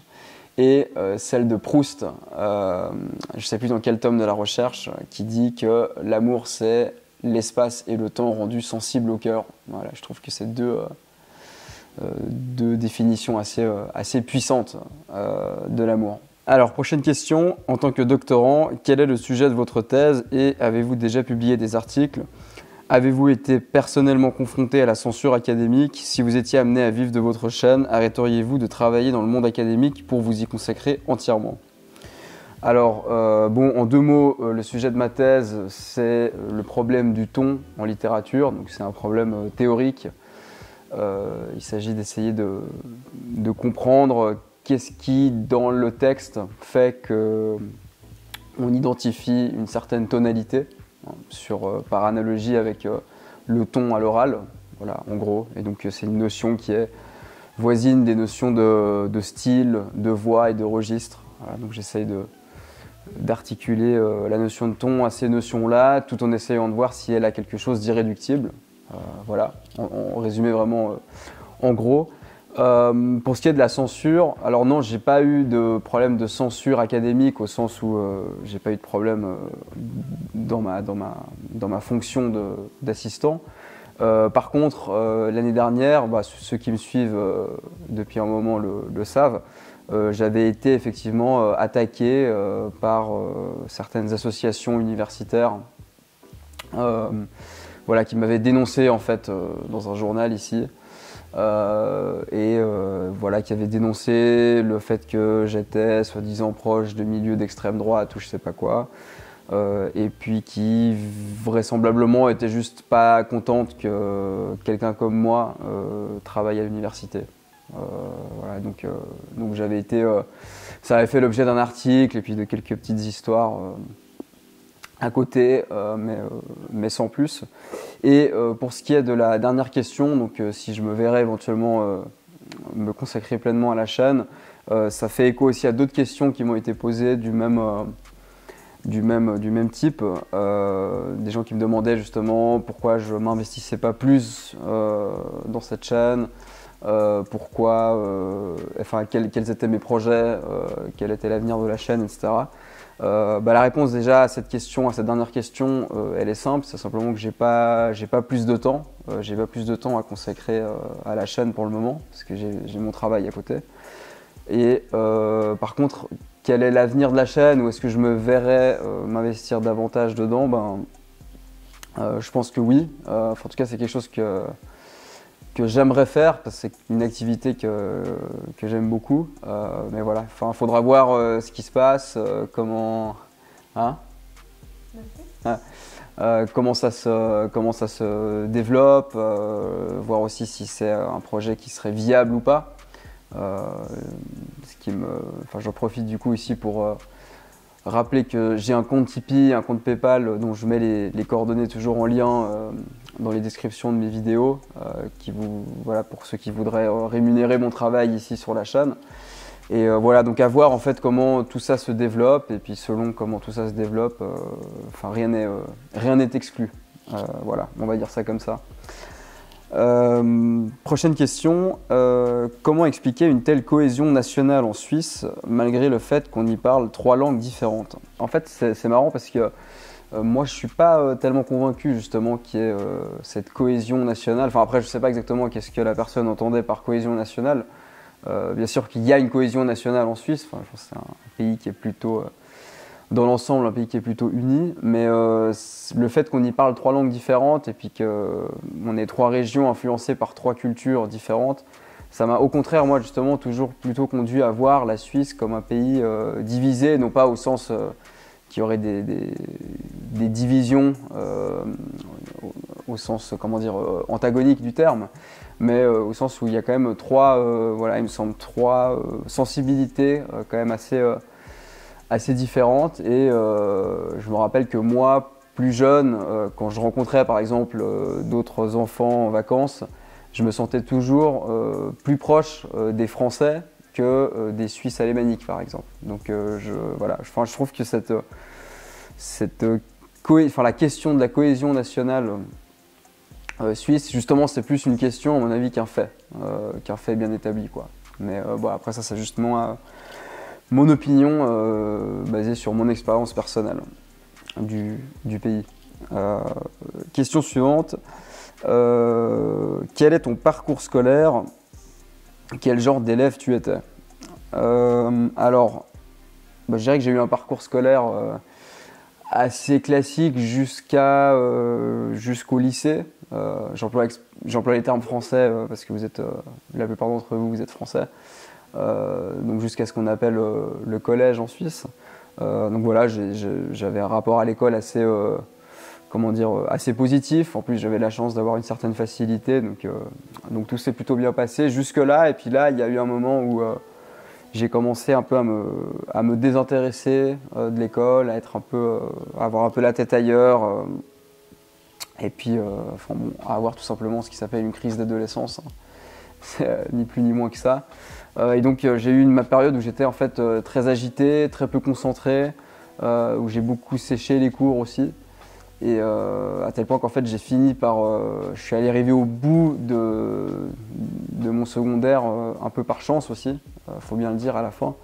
Et celle de Proust, je ne sais plus dans quel tome de la recherche, qui dit que l'amour, c'est l'espace et le temps rendus sensibles au cœur. Voilà, je trouve que c'est deux définitions assez puissantes de l'amour. Alors, prochaine question. En tant que doctorant, quel est le sujet de votre thèse et avez-vous déjà publié des articles? Avez-vous été personnellement confronté à la censure académique? Si vous étiez amené à vivre de votre chaîne, arrêteriez-vous de travailler dans le monde académique pour vous y consacrer entièrement? Alors, bon, en deux mots, le sujet de ma thèse, c'est le problème du ton en littérature. Donc, c'est un problème théorique. Il s'agit d'essayer de comprendre qu'est-ce qui, dans le texte, fait qu'on identifie une certaine tonalité, par analogie avec le ton à l'oral, voilà, en gros. Et donc, c'est une notion qui est voisine des notions de style, de voix et de registre. Voilà, donc, j'essaye d'articuler la notion de ton à ces notions-là, tout en essayant de voir si elle a quelque chose d'irréductible. Voilà, en résumé vraiment en gros. Pour ce qui est de la censure, alors non, j'ai pas eu de problème de censure académique au sens où j'ai pas eu de problème dans ma fonction d'assistant. Par contre, l'année dernière, ceux qui me suivent depuis un moment le savent, j'avais été effectivement attaqué par certaines associations universitaires voilà, qui m'avaient dénoncé en fait dans un journal ici. Voilà, qui avait dénoncé le fait que j'étais soi-disant proche de milieux d'extrême droite ou je sais pas quoi, et puis qui vraisemblablement était juste pas contente que quelqu'un comme moi travaille à l'université. Voilà, donc j'avais été, ça avait fait l'objet d'un article et puis de quelques petites histoires à côté, mais sans plus. Et pour ce qui est de la dernière question, donc si je me verrais éventuellement me consacrer pleinement à la chaîne, ça fait écho aussi à d'autres questions qui m'ont été posées du même type. Des gens qui me demandaient justement pourquoi je m'investissais pas plus dans cette chaîne, pourquoi, enfin quels étaient mes projets, quel était l'avenir de la chaîne, etc. La réponse déjà à cette question, à cette dernière question, elle est simple, c'est simplement que j'ai pas plus de temps, à consacrer à la chaîne pour le moment, parce que j'ai mon travail à côté. Et par contre, quel est l'avenir de la chaîne, ou est-ce que je me verrais m'investir davantage dedans? Je pense que oui. En tout cas, c'est quelque chose que j'aimerais faire, parce que c'est une activité que j'aime beaucoup. Mais voilà, il faudra voir ce qui se passe, comment ça se développe, voir aussi si c'est un projet qui serait viable ou pas. J'en profite du coup ici pour rappeler que j'ai un compte Tipeee, un compte PayPal dont je mets les coordonnées toujours en lien dans les descriptions de mes vidéos, voilà, pour ceux qui voudraient rémunérer mon travail ici sur la chaîne. Et voilà, donc à voir en fait comment tout ça se développe, et puis selon comment tout ça se développe, rien n'est exclu. Voilà, on va dire ça comme ça. Prochaine question, comment expliquer une telle cohésion nationale en Suisse malgré le fait qu'on y parle 3 langues différentes? En fait, c'est marrant parce que Moi, je suis pas tellement convaincu justement qu'il y ait cette cohésion nationale. Enfin, après, je sais pas exactement qu'est-ce que la personne entendait par cohésion nationale. Bien sûr qu'il y a une cohésion nationale en Suisse. Enfin, je pense que c'est un pays qui est plutôt, dans l'ensemble, un pays qui est plutôt uni. Mais le fait qu'on y parle 3 langues différentes et puis qu'on ait 3 régions influencées par 3 cultures différentes, ça m'a au contraire, moi, justement, toujours plutôt conduit à voir la Suisse comme un pays divisé, non pas au sens qu'il y aurait des divisions au sens, comment dire, antagonique du terme, mais au sens où il y a quand même 3, voilà, il me semble, 3 sensibilités quand même assez différentes. Et je me rappelle que moi, plus jeune, quand je rencontrais par exemple d'autres enfants en vacances, je me sentais toujours plus proche des Français que des Suisses alémaniques par exemple. Donc voilà, je trouve que la question de la cohésion nationale suisse, justement, c'est plus une question à mon avis qu'un fait bien établi, quoi. Mais bon, après ça, c'est justement mon opinion basée sur mon expérience personnelle du pays. Question suivante. Quel est ton parcours scolaire? Quel genre d'élève tu étais? Alors, je dirais que j'ai eu un parcours scolaire assez classique jusqu'au lycée. J'emploie les termes français parce que la plupart d'entre vous êtes français. Donc jusqu'à ce qu'on appelle le collège en Suisse. Donc voilà, j'avais un rapport à l'école assez positif. En plus, j'avais la chance d'avoir une certaine facilité, donc tout s'est plutôt bien passé jusque-là. Et puis là, il y a eu un moment où j'ai commencé un peu à me désintéresser de l'école, à avoir un peu la tête ailleurs, et puis à avoir tout simplement ce qui s'appelle une crise d'adolescence. Hein. C'est ni plus ni moins que ça. Et donc j'ai eu ma période où j'étais en fait très agité, très peu concentré, où j'ai beaucoup séché les cours aussi. Et à tel point qu'en fait j'ai fini par... je suis arrivé au bout de mon secondaire un peu par chance aussi, faut bien le dire à la fin.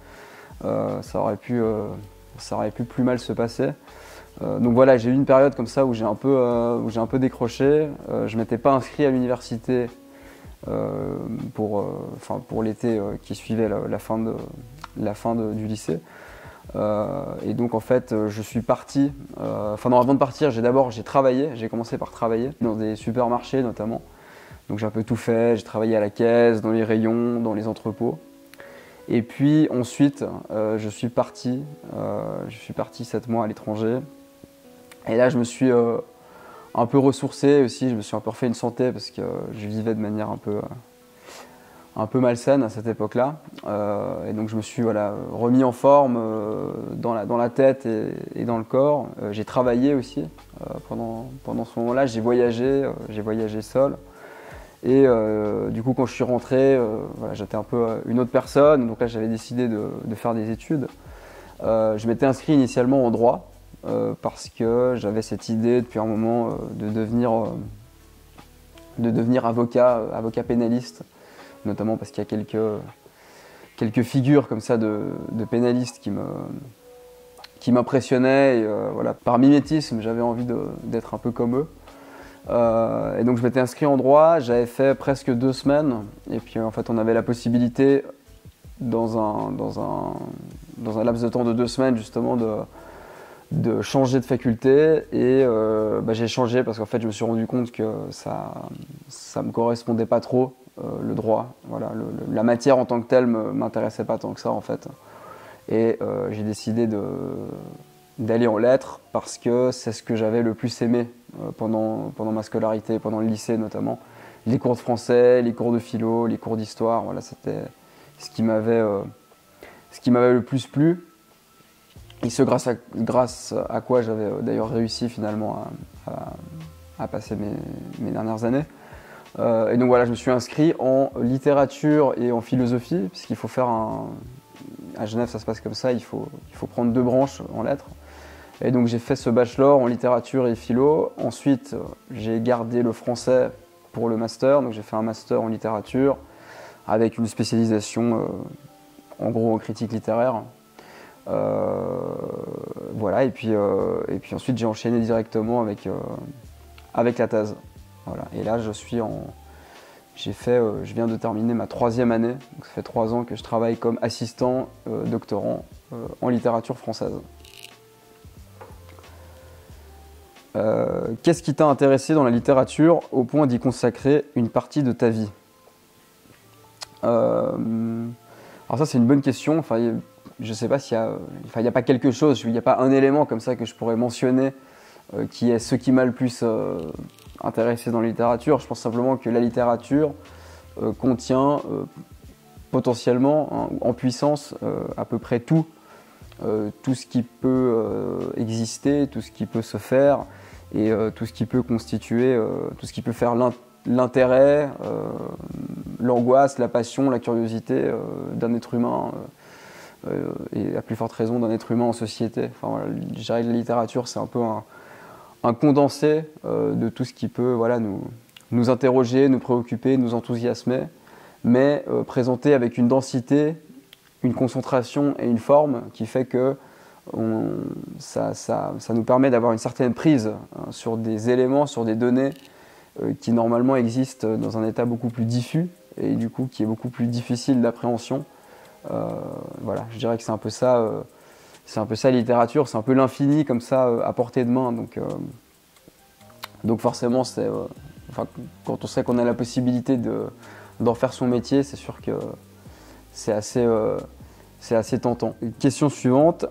Ça aurait pu plus mal se passer. Donc voilà, j'ai eu une période comme ça où j'ai un peu décroché. Je m'étais pas inscrit à l'université pour l'été qui suivait la fin du lycée. Et donc en fait je suis parti, avant de partir j'ai travaillé, j'ai commencé par travailler dans des supermarchés notamment. Donc j'ai un peu tout fait, j'ai travaillé à la caisse, dans les rayons, dans les entrepôts. Et puis ensuite je suis parti 7 mois à l'étranger. Et là je me suis un peu ressourcé aussi, je me suis un peu refait une santé parce que je vivais de manière un peu malsaine à cette époque-là. Et donc je me suis remis en forme dans la tête et dans le corps. J'ai travaillé aussi pendant ce moment-là, j'ai voyagé seul. Et du coup quand je suis rentré, j'étais un peu une autre personne, donc là j'avais décidé de faire des études. Je m'étais inscrit initialement en droit parce que j'avais cette idée depuis un moment de devenir avocat pénaliste, notamment parce qu'il y a quelques figures comme ça de pénalistes qui m'impressionnaient. Et par mimétisme, j'avais envie d'être un peu comme eux. Et donc je m'étais inscrit en droit, j'avais fait presque 2 semaines. Et puis en fait, on avait la possibilité, dans un laps de temps de 2 semaines, justement, de changer de faculté. Et j'ai changé parce qu'en fait, je me suis rendu compte que ça me correspondait pas trop. Le droit, la matière en tant que telle m'intéressait pas tant que ça en fait. Et j'ai décidé d'aller en lettres parce que c'est ce que j'avais le plus aimé pendant ma scolarité, pendant le lycée notamment. Les cours de français, les cours de philo, les cours d'histoire, c'était ce qui m'avait le plus plu. Et ce grâce à quoi j'avais d'ailleurs réussi finalement à passer mes dernières années. Et donc je me suis inscrit en littérature et en philosophie, puisqu'il faut faire à Genève ça se passe comme ça, il faut prendre 2 branches en lettres. Et donc j'ai fait ce bachelor en littérature et philo. Ensuite j'ai gardé le français pour le master, donc j'ai fait un master en littérature avec une spécialisation en gros en critique littéraire. Voilà, et puis ensuite j'ai enchaîné directement avec la thèse. Voilà. Et là je viens de terminer ma 3e année, donc ça fait 3 ans que je travaille comme assistant doctorant en littérature française. Qu'est-ce qui t'a intéressé dans la littérature au point d'y consacrer une partie de ta vie? Alors ça c'est une bonne question. Enfin, je ne sais pas s'il y a, il n'y a pas quelque chose, il n'y a pas un élément comme ça que je pourrais mentionner qui est ce qui m'a le plus intéressé dans la littérature. Je pense simplement que la littérature contient potentiellement, hein, en puissance, à peu près tout ce qui peut exister, tout ce qui peut se faire et tout ce qui peut constituer, tout ce qui peut faire l'intérêt, l'angoisse, la passion, la curiosité d'un être humain et à plus forte raison d'un être humain en société. Enfin, voilà, je dirais que la littérature c'est un peu un condensé de tout ce qui peut, voilà, nous interroger, nous préoccuper, nous enthousiasmer, mais présenté avec une densité, une concentration et une forme qui fait que ça nous permet d'avoir une certaine prise sur des éléments, sur des données qui normalement existent dans un état beaucoup plus diffus et du coup qui est beaucoup plus difficile d'appréhension. Voilà, je dirais que c'est un peu ça la littérature, c'est un peu l'infini comme ça à portée de main. Donc forcément, quand on sait qu'on a la possibilité d'en faire son métier, c'est sûr que c'est assez tentant. Question suivante,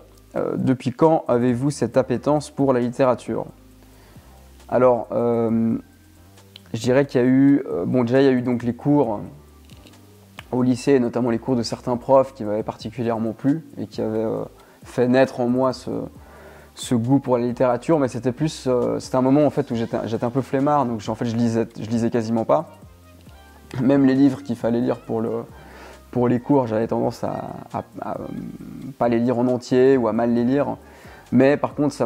depuis quand avez-vous cette appétence pour la littérature? Alors, je dirais qu'il y a eu, déjà il y a eu donc les cours au lycée, notamment les cours de certains profs qui m'avaient particulièrement plu et qui avaient fait naître en moi ce goût pour la littérature, mais c'était un moment en fait où j'étais un peu flemmard, donc en fait je lisais quasiment pas. Même les livres qu'il fallait lire pour les cours, j'avais tendance à pas les lire en entier ou à mal les lire. Mais par contre, ça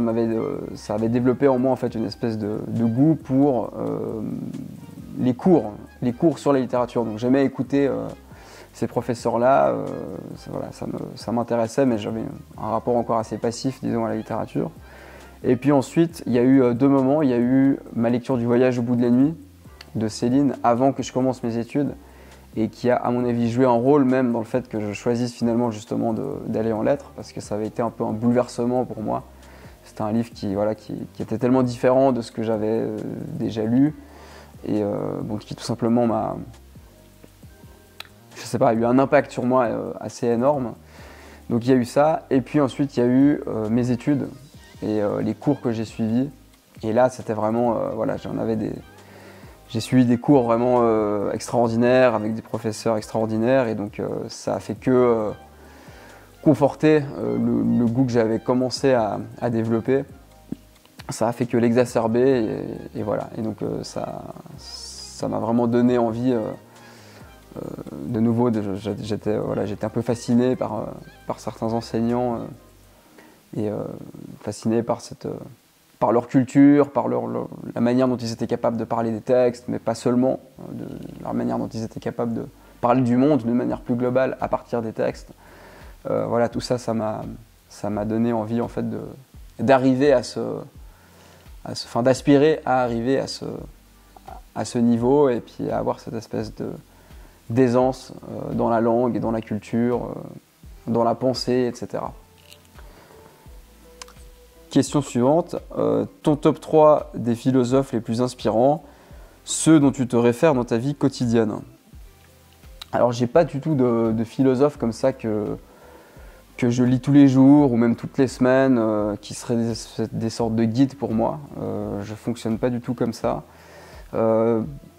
avait développé en moi en fait une espèce de goût pour les cours sur la littérature. Donc j'aimais écouter ces professeurs-là, voilà, ça m'intéressait, mais j'avais un rapport encore assez passif, disons, à la littérature. Et puis ensuite, il y a eu 2 moments. Il y a eu ma lecture du Voyage au bout de la nuit de Céline avant que je commence mes études et qui a, à mon avis, joué un rôle même dans le fait que je choisisse finalement justement d'aller en lettres, parce que ça avait été un peu un bouleversement pour moi. C'était un livre qui était tellement différent de ce que j'avais déjà lu et qui tout simplement m'a, je sais pas, a eu un impact sur moi assez énorme. Donc il y a eu ça, et puis ensuite il y a eu mes études et les cours que j'ai suivis. Et là c'était vraiment, voilà, j'ai suivi des cours vraiment extraordinaires avec des professeurs extraordinaires, et donc ça a fait que conforter le goût que j'avais commencé à développer. Ça a fait que l'exacerber, et voilà. Et donc ça m'a vraiment donné envie. De nouveau, j'étais un peu fasciné par certains enseignants et fasciné par leur culture, par la manière dont ils étaient capables de parler des textes, mais pas seulement, de la manière dont ils étaient capables de parler du monde d'une manière plus globale à partir des textes. Voilà, tout ça, ça m'a donné envie en fait d'arriver d'aspirer à arriver à ce niveau, et puis à avoir cette espèce d'aisance dans la langue et dans la culture, dans la pensée, etc. Question suivante, ton top 3 des philosophes les plus inspirants, ceux dont tu te réfères dans ta vie quotidienne. Alors j'ai pas du tout de philosophe comme ça que je lis tous les jours ou même toutes les semaines, qui seraient des sortes de guides pour moi. Je fonctionne pas du tout comme ça.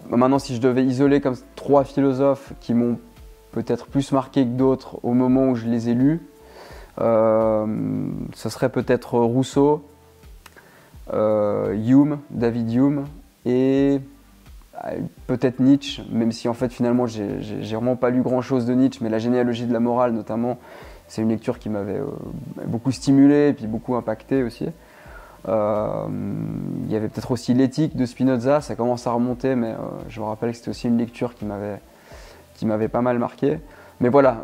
Maintenant, si je devais isoler comme 3 philosophes qui m'ont peut-être plus marqué que d'autres au moment où je les ai lus, ce serait peut-être Rousseau, David Hume, et peut-être Nietzsche, même si en fait finalement j'ai vraiment pas lu grand chose de Nietzsche, mais la généalogie de la morale notamment, c'est une lecture qui m'avait beaucoup stimulé et puis beaucoup impacté aussi. Il y avait peut-être aussi l'éthique de Spinoza, ça commence à remonter, mais je me rappelle que c'était aussi une lecture qui m'avait pas mal marqué. Mais voilà,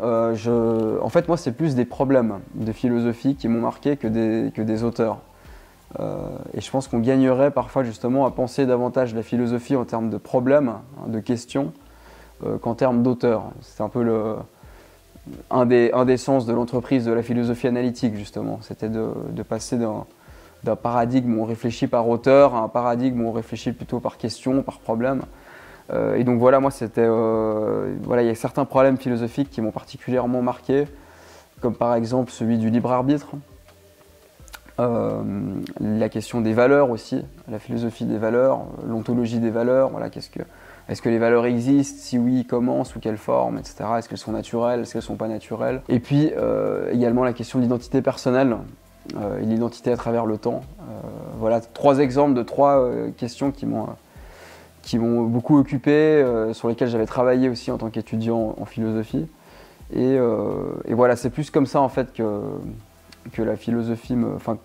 en fait, moi, c'est plus des problèmes de philosophie qui m'ont marqué que des auteurs. Et je pense qu'on gagnerait parfois justement à penser davantage la philosophie en termes de problèmes, hein, de questions, qu'en termes d'auteurs. C'est un peu un des sens de l'entreprise de la philosophie analytique, justement. C'était de passer d'un paradigme où on réfléchit par auteur à un paradigme où on réfléchit plutôt par question, par problème. Et donc voilà, moi, voilà, il y a certains problèmes philosophiques qui m'ont particulièrement marqué, comme par exemple celui du libre arbitre. La question des valeurs aussi, la philosophie des valeurs, l'ontologie des valeurs, voilà, est-ce que les valeurs existent, si oui, comment, sous quelle forme, etc. Est-ce qu'elles sont naturelles, est-ce qu'elles ne sont pas naturelles. Et puis également la question de l'identité personnelle et l'identité à travers le temps. Voilà 3 exemples de 3 questions qui m'ont beaucoup occupé, sur lesquelles j'avais travaillé aussi en tant qu'étudiant en philosophie. Et voilà, c'est plus comme ça en fait que la philosophie,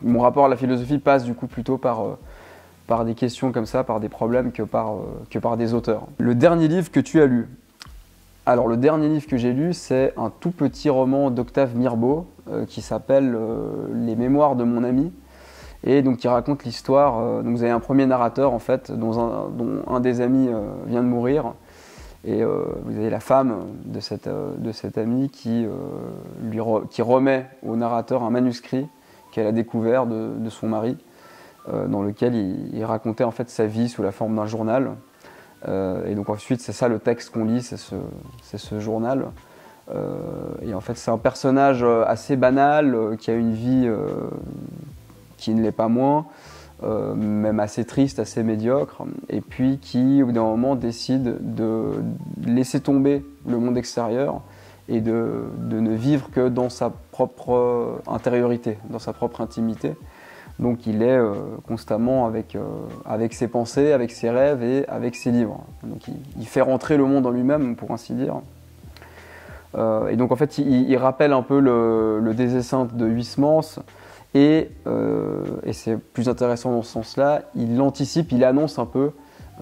mon rapport à la philosophie passe du coup plutôt par des questions comme ça, par des problèmes que par des auteurs. Le dernier livre que tu as lu. Alors le dernier livre que j'ai lu, c'est un tout petit roman d'Octave Mirbeau qui s'appelle Les Mémoires de mon ami, et donc qui raconte l'histoire. Donc vous avez un premier narrateur en fait, dont un des amis vient de mourir. Et vous avez la femme de cet ami qui remet au narrateur un manuscrit qu'elle a découvert de son mari, dans lequel il racontait en fait sa vie sous la forme d'un journal. Et donc ensuite c'est ça le texte qu'on lit, c'est ce journal. Et en fait c'est un personnage assez banal, qui a une vie qui ne l'est pas moins, même assez triste, assez médiocre, et puis qui, au bout d'un moment, décide de laisser tomber le monde extérieur et de ne vivre que dans sa propre intériorité, dans sa propre intimité. Donc il est constamment avec ses pensées, avec ses rêves et avec ses livres. Donc il fait rentrer le monde en lui-même, pour ainsi dire. Et donc en fait, il rappelle un peu le Désessinte de Huysmans. Et c'est plus intéressant dans ce sens-là, il anticipe, il annonce un peu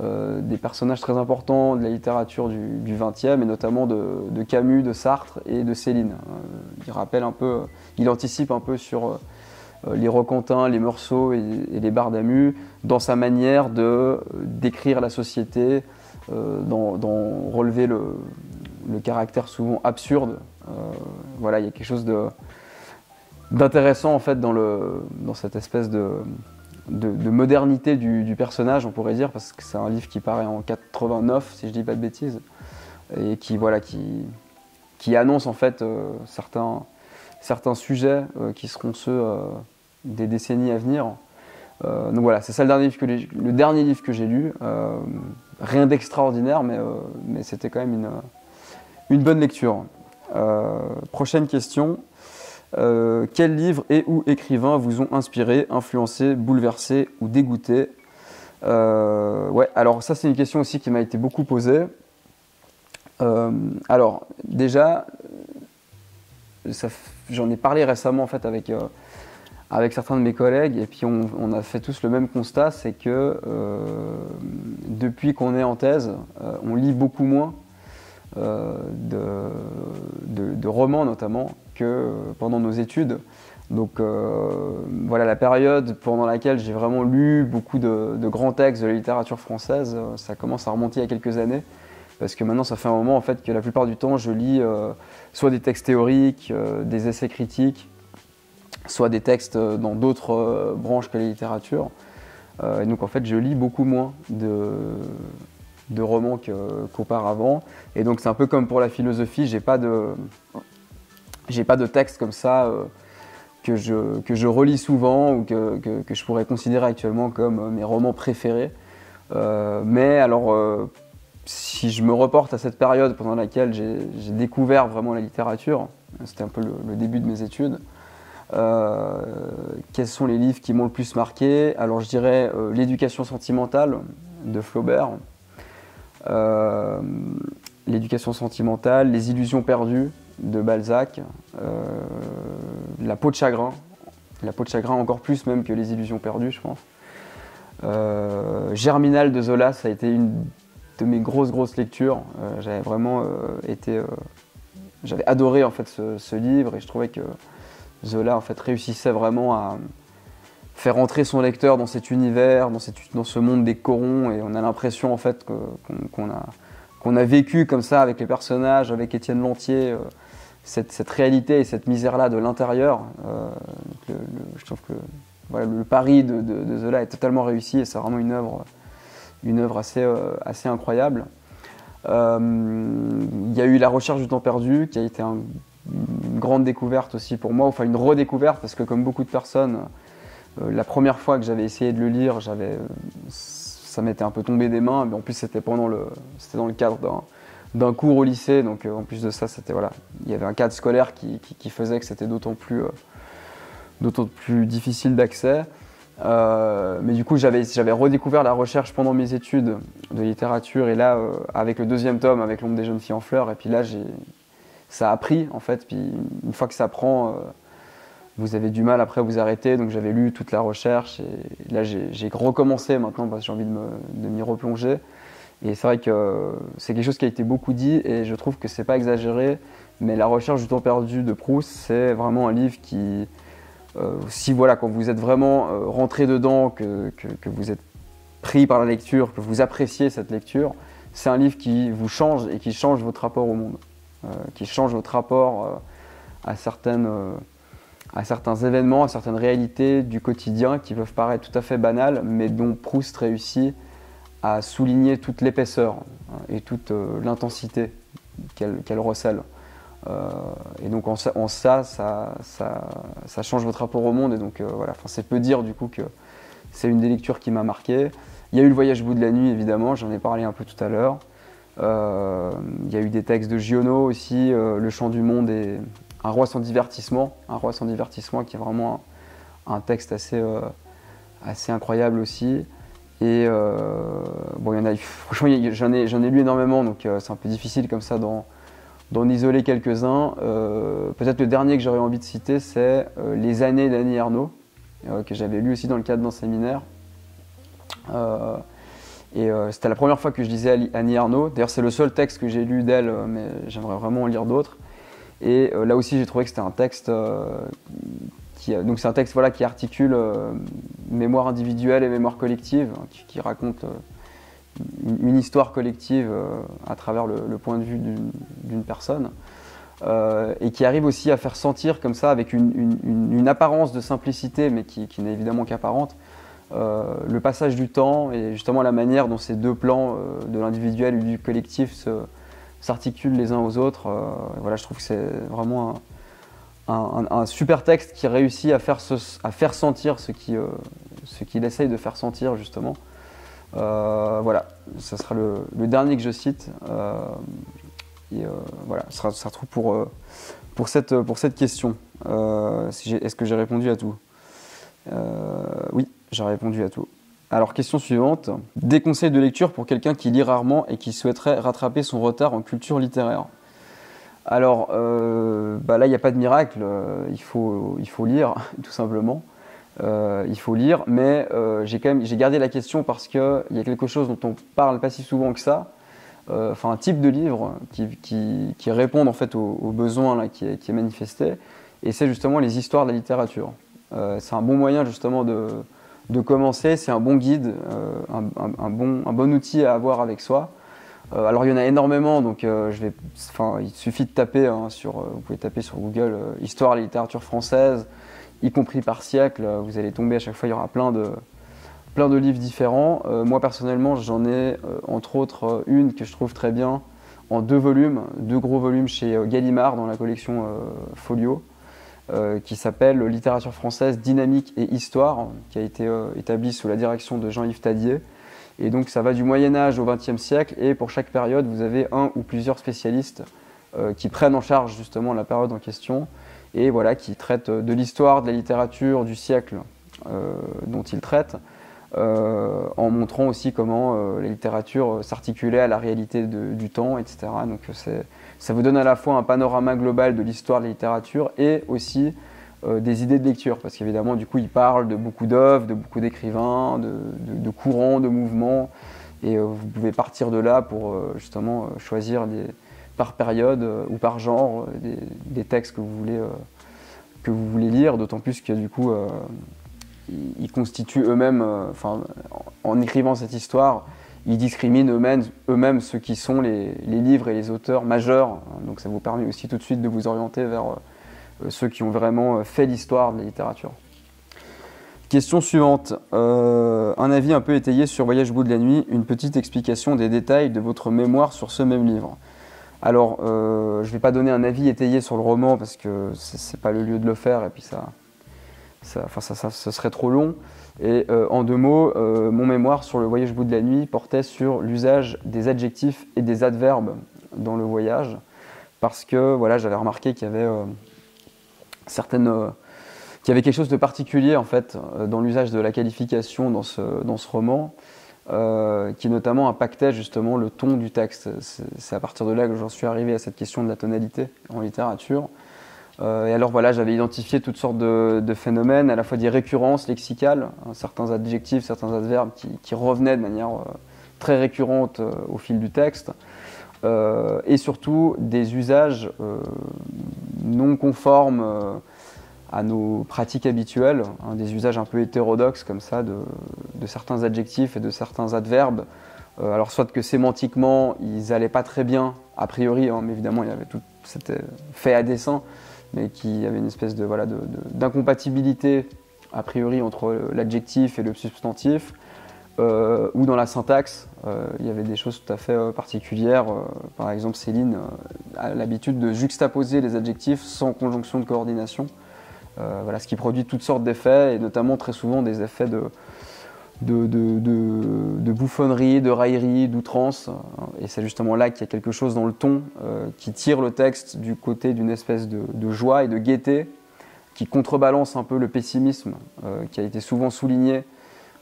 des personnages très importants de la littérature du XXe, et notamment de Camus, de Sartre et de Céline. Il anticipe un peu sur les Roquentin, les Meursault et les Bardamu, dans sa manière de décrire la société, d'en relever le caractère souvent absurde. Voilà, il y a quelque chose d'intéressant en fait dans cette espèce de modernité du personnage, on pourrait dire, parce que c'est un livre qui paraît en 89, si je dis pas de bêtises, et qui annonce en fait certains sujets qui seront ceux des décennies à venir. Donc voilà, c'est ça le dernier livre que j'ai lu. Rien d'extraordinaire, mais c'était quand même une bonne lecture. Prochaine question. Quels livres et ou écrivains vous ont inspiré, influencé, bouleversé ou dégoûté? Ouais, alors ça c'est une question aussi qui m'a été beaucoup posée. Alors déjà, j'en ai parlé récemment en fait avec certains de mes collègues, et puis on a fait tous le même constat, c'est que depuis qu'on est en thèse, on lit beaucoup moins de romans notamment que pendant nos études. Donc voilà, la période pendant laquelle j'ai vraiment lu beaucoup de grands textes de la littérature française, ça commence à remonter il y a quelques années, parce que maintenant ça fait un moment en fait que la plupart du temps je lis soit des textes théoriques, des essais critiques, soit des textes dans d'autres branches que la littérature. Et donc en fait je lis beaucoup moins de romans qu'auparavant. Et donc c'est un peu comme pour la philosophie, j'ai pas de texte comme ça que je relis souvent ou que je pourrais considérer actuellement comme mes romans préférés. Mais alors, si je me reporte à cette période pendant laquelle j'ai découvert vraiment la littérature, c'était un peu le début de mes études, quels sont les livres qui m'ont le plus marqué? Alors je dirais L'éducation sentimentale de Flaubert, L'éducation sentimentale, Les illusions perdues de Balzac, La peau de chagrin. La peau de chagrin encore plus même que Les illusions perdues, je pense. Germinal de Zola, ça a été une de mes grosses lectures. J'avais vraiment été j'avais adoré en fait ce livre et je trouvais que Zola en fait réussissait vraiment à faire entrer son lecteur dans cet univers, dans ce monde des corons, et on a l'impression en fait qu'on a vécu comme ça avec les personnages, avec Étienne Lantier, cette réalité et cette misère-là de l'intérieur. Je trouve que voilà, le pari de Zola est totalement réussi et c'est vraiment une œuvre assez incroyable. Il y a eu La recherche du temps perdu, qui a été une grande découverte aussi pour moi, enfin une redécouverte, parce que comme beaucoup de personnes, la première fois que j'avais essayé de le lire, ça m'était un peu tombé des mains, mais en plus c'était dans le cadre d'un cours au lycée, donc en plus de ça, voilà, il y avait un cadre scolaire qui faisait que c'était d'autant plus difficile d'accès. Mais du coup, j'avais redécouvert la recherche pendant mes études de littérature, et là, avec le deuxième tome, avec L'ombre des jeunes filles en fleurs, et puis là, ça a pris en fait, puis une fois que ça prend, vous avez du mal après à vous arrêter, donc j'avais lu toute la recherche, et là j'ai recommencé maintenant parce que j'ai envie de m'y replonger. Et c'est vrai que c'est quelque chose qui a été beaucoup dit, et je trouve que c'est pas exagéré, mais La recherche du temps perdu de Proust, c'est vraiment un livre qui, si voilà, quand vous êtes vraiment rentré dedans, que vous êtes pris par la lecture, que vous appréciez cette lecture, c'est un livre qui vous change et qui change votre rapport au monde, qui change votre rapport à certains événements, à certaines réalités du quotidien qui peuvent paraître tout à fait banales, mais dont Proust réussit à souligner toute l'épaisseur et toute l'intensité qu'elle recèle. Et donc en ça change votre rapport au monde, et donc voilà, c'est peu dire du coup que c'est une des lectures qui m'a marqué. Il y a eu Le voyage au bout de la nuit, évidemment, j'en ai parlé un peu tout à l'heure. Il y a eu des textes de Giono aussi, Le chant du monde et Un roi sans divertissement, qui est vraiment un texte assez incroyable aussi. Et bon, franchement, j'en ai lu énormément, donc c'est un peu difficile comme ça d'en isoler quelques-uns. Peut-être le dernier que j'aurais envie de citer, c'est Les années d'Annie Ernaux, que j'avais lu aussi dans le cadre d'un séminaire. C'était la première fois que je lisais Annie Ernaux. D'ailleurs, c'est le seul texte que j'ai lu d'elle, mais j'aimerais vraiment en lire d'autres. Et là aussi, j'ai trouvé que c'était un texte donc c'est un texte voilà, qui articule mémoire individuelle et mémoire collective, qui raconte une histoire collective à travers le point de vue d'une personne, et qui arrive aussi à faire sentir comme ça, avec une apparence de simplicité, mais qui n'est évidemment qu'apparente, le passage du temps et justement la manière dont ces deux plans de l'individuel et du collectif s'articulent les uns aux autres. Voilà, je trouve que c'est vraiment un super texte qui réussit à faire sentir ce qu'il essaye de faire sentir justement. Voilà, ça sera le dernier que je cite. Voilà, ça sera tout pour cette question. Est-ce que j'ai répondu à tout? Oui, j'ai répondu à tout. Alors, question suivante. Des conseils de lecture pour quelqu'un qui lit rarement et qui souhaiterait rattraper son retard en culture littéraire. Alors, là, il n'y a pas de miracle. Il faut lire, tout simplement. Il faut lire, mais j'ai gardé la question parce qu'il y a quelque chose dont on parle pas si souvent que ça. Enfin, un type de livre qui répond en fait aux besoins là, qui est manifesté, et c'est justement les histoires de la littérature. C'est un bon moyen justement de commencer, c'est un bon guide, un bon outil à avoir avec soi. Alors il y en a énormément, donc il suffit de taper vous pouvez taper sur Google Histoire de la littérature française, y compris par siècle, vous allez tomber à chaque fois, il y aura plein de livres différents. Moi personnellement, j'en ai entre autres une que je trouve très bien, en deux gros volumes chez Gallimard dans la collection Folio, qui s'appelle Littérature française, dynamique et histoire, qui a été établie sous la direction de Jean-Yves Tadier. Et donc ça va du Moyen-Âge au XXe siècle, et pour chaque période, vous avez un ou plusieurs spécialistes qui prennent en charge justement la période en question, et voilà, qui traitent de l'histoire, de la littérature, du siècle dont ils traitent, en montrant aussi comment la littérature s'articulait à la réalité du temps, etc. Donc ça vous donne à la fois un panorama global de l'histoire de la littérature et aussi des idées de lecture, parce qu'évidemment du coup il parle de beaucoup d'œuvres, de beaucoup d'écrivains, de courants, de mouvements, et vous pouvez partir de là pour justement choisir par période ou par genre des textes que vous voulez lire, d'autant plus que du coup ils constituent eux-mêmes, en écrivant cette histoire, ils discriminent eux-mêmes ceux qui sont les livres et les auteurs majeurs. Donc ça vous permet aussi tout de suite de vous orienter vers ceux qui ont vraiment fait l'histoire de la littérature. Question suivante. Un avis un peu étayé sur Voyage au bout de la nuit, une petite explication des détails de votre mémoire sur ce même livre. Alors, je ne vais pas donner un avis étayé sur le roman parce que c'est pas le lieu de le faire et puis ça serait trop long. Et en 2 mots, mon mémoire sur le Voyage au bout de la nuit portait sur l'usage des adjectifs et des adverbes dans le voyage, parce que voilà, j'avais remarqué qu'il y avait qu'il y avait quelque chose de particulier en fait dans l'usage de la qualification dans ce roman, qui notamment impactait justement le ton du texte. C'est à partir de là que j'en suis arrivé à cette question de la tonalité en littérature. Et alors voilà, j'avais identifié toutes sortes de phénomènes, à la fois des récurrences lexicales, certains adjectifs, certains adverbes qui revenaient de manière très récurrente au fil du texte, et surtout des usages non conformes à nos pratiques habituelles, des usages un peu hétérodoxes comme ça de certains adjectifs et de certains adverbes. Alors soit que sémantiquement ils n'allaient pas très bien a priori, mais évidemment il y avait tout, c'était fait à dessein, mais qui avait une espèce d'incompatibilité a priori entre l'adjectif et le substantif, ou dans la syntaxe, il y avait des choses tout à fait particulières. Par exemple, Céline a l'habitude de juxtaposer les adjectifs sans conjonction de coordination, voilà, ce qui produit toutes sortes d'effets, et notamment très souvent des effets de bouffonnerie, de raillerie, d'outrance, et c'est justement là qu'il y a quelque chose dans le ton qui tire le texte du côté d'une espèce de joie et de gaieté, qui contrebalance un peu le pessimisme qui a été souvent souligné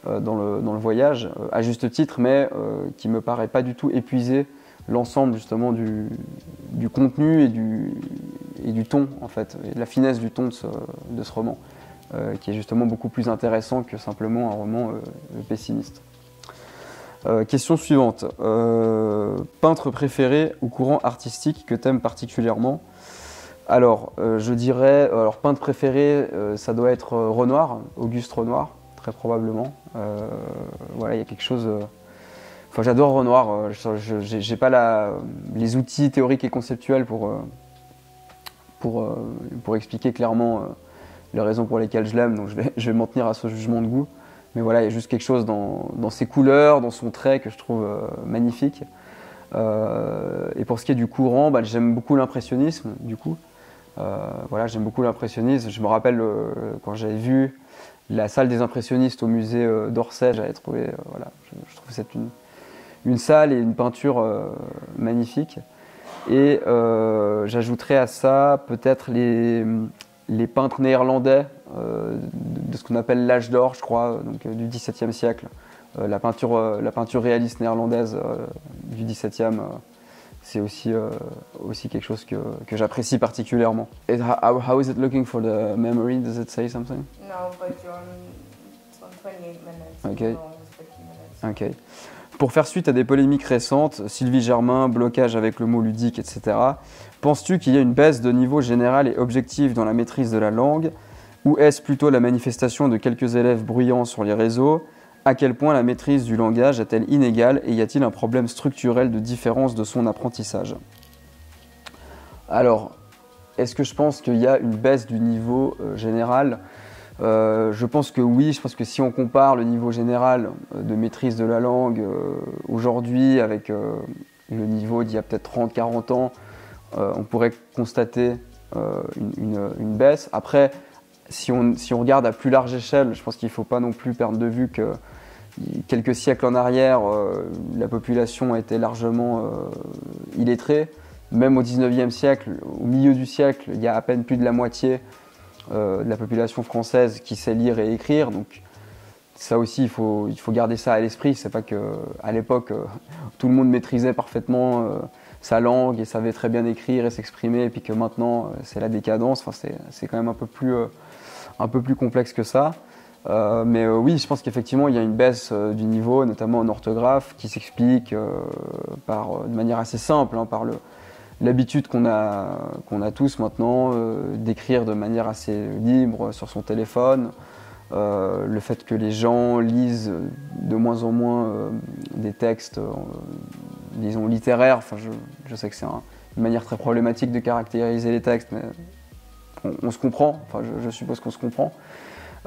dans le voyage, à juste titre, mais qui me paraît pas du tout épuiser l'ensemble justement du contenu et du ton, en fait, et de la finesse du ton de ce roman. Qui est justement beaucoup plus intéressant que simplement un roman pessimiste. Question suivante. Peintre préféré ou courant artistique que tu aimes particulièrement? Alors, je dirais, peintre préféré, ça doit être Renoir, Auguste Renoir, très probablement. Voilà, il y a quelque chose... j'adore Renoir, j'ai pas les outils théoriques et conceptuels pour expliquer clairement les raisons pour lesquelles je l'aime, donc je vais m'en tenir à ce jugement de goût. Mais voilà, il y a juste quelque chose dans ses couleurs, dans son trait que je trouve magnifique. Et pour ce qui est du courant, j'aime beaucoup l'impressionnisme, du coup. Voilà, j'aime beaucoup l'impressionnisme. Je me rappelle quand j'avais vu la salle des impressionnistes au musée d'Orsay, j'avais trouvé, je trouve que c'est une salle et une peinture magnifique. Et j'ajouterais à ça peut-être les peintres néerlandais de ce qu'on appelle l'âge d'or, je crois, donc du XVIIe siècle. La peinture réaliste néerlandaise du XVIIe, c'est aussi quelque chose que j'apprécie particulièrement. Et how is it looking for the memory? Does it say something? No, but it's on 28 minutes. Okay. No, it's 50 minutes. Ok. Pour faire suite à des polémiques récentes, Sylvie Germain, blocage avec le mot ludique, etc., penses-tu qu'il y a une baisse de niveau général et objectif dans la maîtrise de la langue, ou est-ce plutôt la manifestation de quelques élèves bruyants sur les réseaux? À quel point la maîtrise du langage est-elle inégale et y a-t-il un problème structurel de différence de son apprentissage? Alors, est-ce que je pense qu'il y a une baisse du niveau général? Je pense que oui, je pense que si on compare le niveau général de maîtrise de la langue aujourd'hui avec le niveau d'il y a peut-être 30-40 ans, on pourrait constater une baisse. Après, si on regarde à plus large échelle, je pense qu'il ne faut pas non plus perdre de vue que quelques siècles en arrière, la population était largement illettrée. Même au XIXe siècle, au milieu du siècle, il y a à peine plus de la moitié de la population française qui sait lire et écrire. Donc ça aussi, il faut garder ça à l'esprit. C'est pas qu'à l'époque, tout le monde maîtrisait parfaitement sa langue et savait très bien écrire et s'exprimer, et puis que maintenant, c'est la décadence. Enfin, c'est quand même un peu plus complexe que ça. Mais oui, je pense qu'effectivement, il y a une baisse du niveau, notamment en orthographe, qui s'explique de manière assez simple, par l'habitude qu'on a tous maintenant d'écrire de manière assez libre sur son téléphone, le fait que les gens lisent de moins en moins des textes, disons, littéraires. Enfin, je sais que c'est une manière très problématique de caractériser les textes, mais on se comprend, enfin, je suppose qu'on se comprend.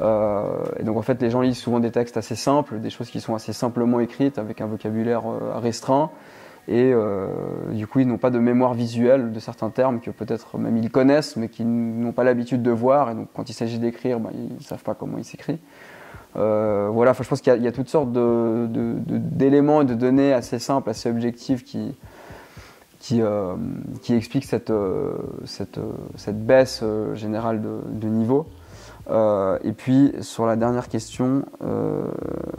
Et donc en fait, les gens lisent souvent des textes assez simples, des choses qui sont assez simplement écrites, avec un vocabulaire restreint. Et du coup, ils n'ont pas de mémoire visuelle de certains termes que peut-être même ils connaissent, mais qu'ils n'ont pas l'habitude de voir. Et donc, quand il s'agit d'écrire, ils ne savent pas comment il s'écrit. Voilà, je pense qu'il y a toutes sortes d'éléments et de données assez simples, assez objectives qui expliquent cette baisse générale de niveau. Et puis, sur la dernière question,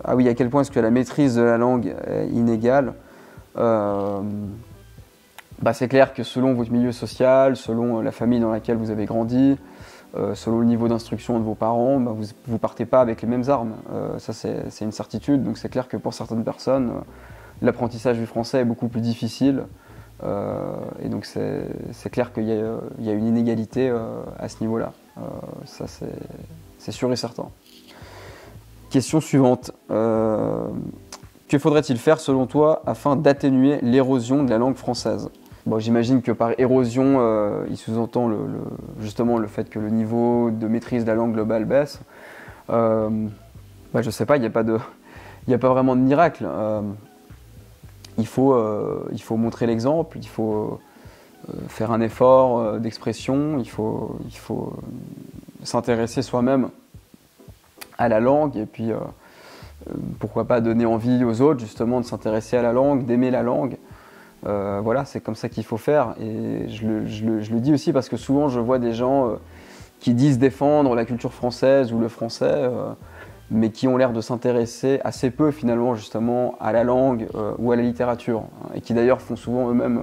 ah oui, à quel point est-ce que la maîtrise de la langue est inégale ? C'est clair que selon votre milieu social, selon la famille dans laquelle vous avez grandi, selon le niveau d'instruction de vos parents, vous ne partez pas avec les mêmes armes. Ça, c'est une certitude. Donc c'est clair que pour certaines personnes, l'apprentissage du français est beaucoup plus difficile. Et donc c'est clair qu'il y a une inégalité à ce niveau-là. Ça, c'est sûr et certain. Question suivante. Que faudrait-il faire selon toi afin d'atténuer l'érosion de la langue française ? Bon, j'imagine que par érosion, il sous-entend justement le fait que le niveau de maîtrise de la langue globale baisse. Je sais pas, il n'y a pas vraiment de miracle. Il faut montrer l'exemple, il faut faire un effort d'expression, il faut s'intéresser soi-même à la langue et puis pourquoi pas donner envie aux autres justement de s'intéresser à la langue, d'aimer la langue. Voilà, c'est comme ça qu'il faut faire. Et je le dis aussi parce que souvent je vois des gens qui disent défendre la culture française ou le français, mais qui ont l'air de s'intéresser assez peu finalement justement à la langue ou à la littérature, hein, et qui d'ailleurs font souvent eux-mêmes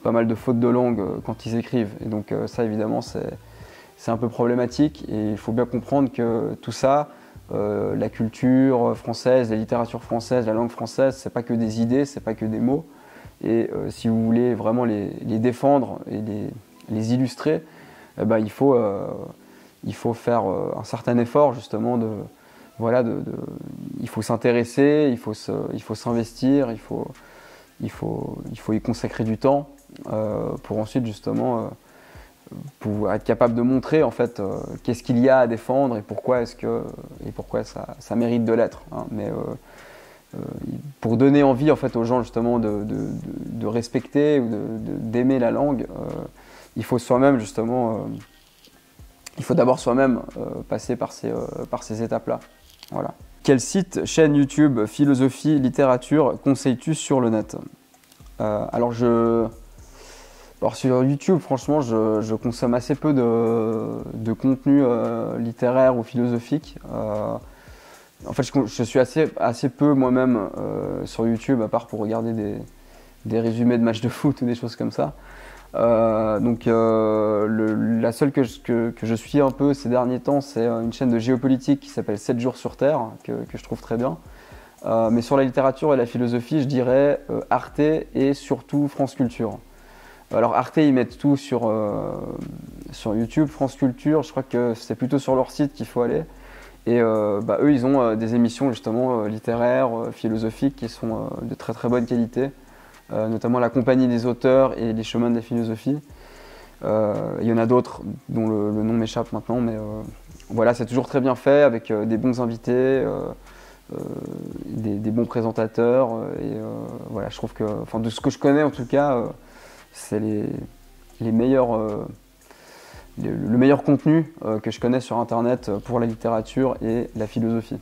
pas mal de fautes de langue quand ils écrivent. Et donc ça évidemment c'est un peu problématique et il faut bien comprendre que tout ça, la culture française, la littérature française, la langue française, c'est pas que des idées, c'est pas que des mots. Et si vous voulez vraiment les défendre et les illustrer, il faut faire un certain effort justement il faut s'intéresser, il faut s'investir, il faut y consacrer du temps pour ensuite justement pour être capable de montrer en fait qu'est-ce qu'il y a à défendre et pourquoi ça mérite de l'être, hein. Mais pour donner envie en fait aux gens justement de respecter ou d'aimer la langue, il faut soi-même justement il faut d'abord soi-même passer par ces étapes-là. Voilà. Quel site, chaîne YouTube, philosophie, littérature conseilles-tu sur le net ? Alors sur YouTube, franchement, je consomme assez peu de contenu littéraire ou philosophique. En fait, je suis assez peu moi-même sur YouTube, à part pour regarder des résumés de matchs de foot ou des choses comme ça. Donc la seule que je suis un peu ces derniers temps, c'est une chaîne de géopolitique qui s'appelle 7 jours sur Terre, que je trouve très bien. Mais sur la littérature et la philosophie, je dirais Arte et surtout France Culture. Alors Arte, ils mettent tout sur YouTube. France Culture, je crois que c'est plutôt sur leur site qu'il faut aller. Et eux, ils ont des émissions justement littéraires, philosophiques qui sont de très très bonne qualité. Notamment La Compagnie des auteurs et Les chemins de la philosophie. Il y en a d'autres dont le nom m'échappe maintenant, mais voilà, c'est toujours très bien fait avec des bons invités, des bons présentateurs. Et voilà, je trouve que, enfin, de ce que je connais en tout cas, c'est les meilleurs, le meilleur contenu que je connais sur Internet pour la littérature et la philosophie.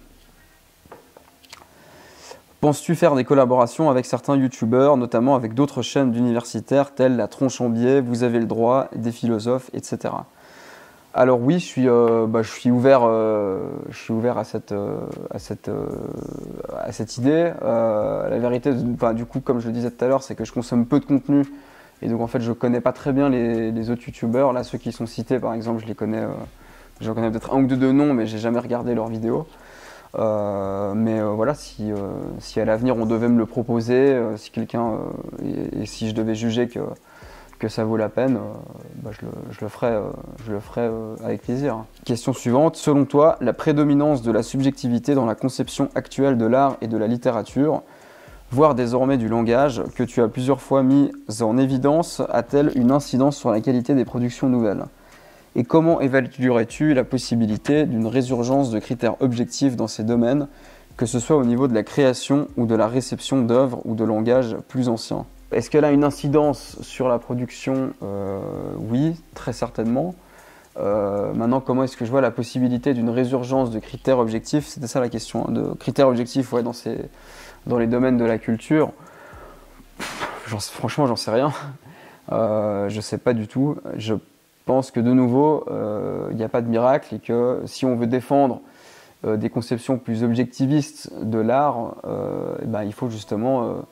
Penses-tu faire des collaborations avec certains youtubeurs, notamment avec d'autres chaînes d'universitaires telles La Tronche en Biais, Vous avez le droit, des philosophes, etc. Alors oui, je suis ouvert à cette idée. La vérité, du coup, comme je le disais tout à l'heure, c'est que je consomme peu de contenu et donc en fait, je connais pas très bien les autres youtubeurs. Là, ceux qui sont cités, par exemple, je connais peut-être un ou deux de noms, mais j'ai jamais regardé leurs vidéos. Voilà, si à l'avenir on devait me le proposer, si quelqu'un et si je devais juger que que ça vaut la peine, je le ferai avec plaisir. Question suivante. Selon toi, la prédominance de la subjectivité dans la conception actuelle de l'art et de la littérature, voire désormais du langage, que tu as plusieurs fois mis en évidence, a-t-elle une incidence sur la qualité des productions nouvelles? Et comment évaluerais-tu la possibilité d'une résurgence de critères objectifs dans ces domaines, que ce soit au niveau de la création ou de la réception d'œuvres ou de langages plus anciens? Est-ce qu'elle a une incidence sur la production? Oui, très certainement. Maintenant, comment est-ce que je vois la possibilité d'une résurgence de critères objectifs? C'était ça la question, hein, de critères objectifs ouais, dans les domaines de la culture. Franchement, j'en sais rien. Je ne sais pas du tout. Je pense que de nouveau, il n'y a pas de miracle et que si on veut défendre des conceptions plus objectivistes de l'art, il faut justement...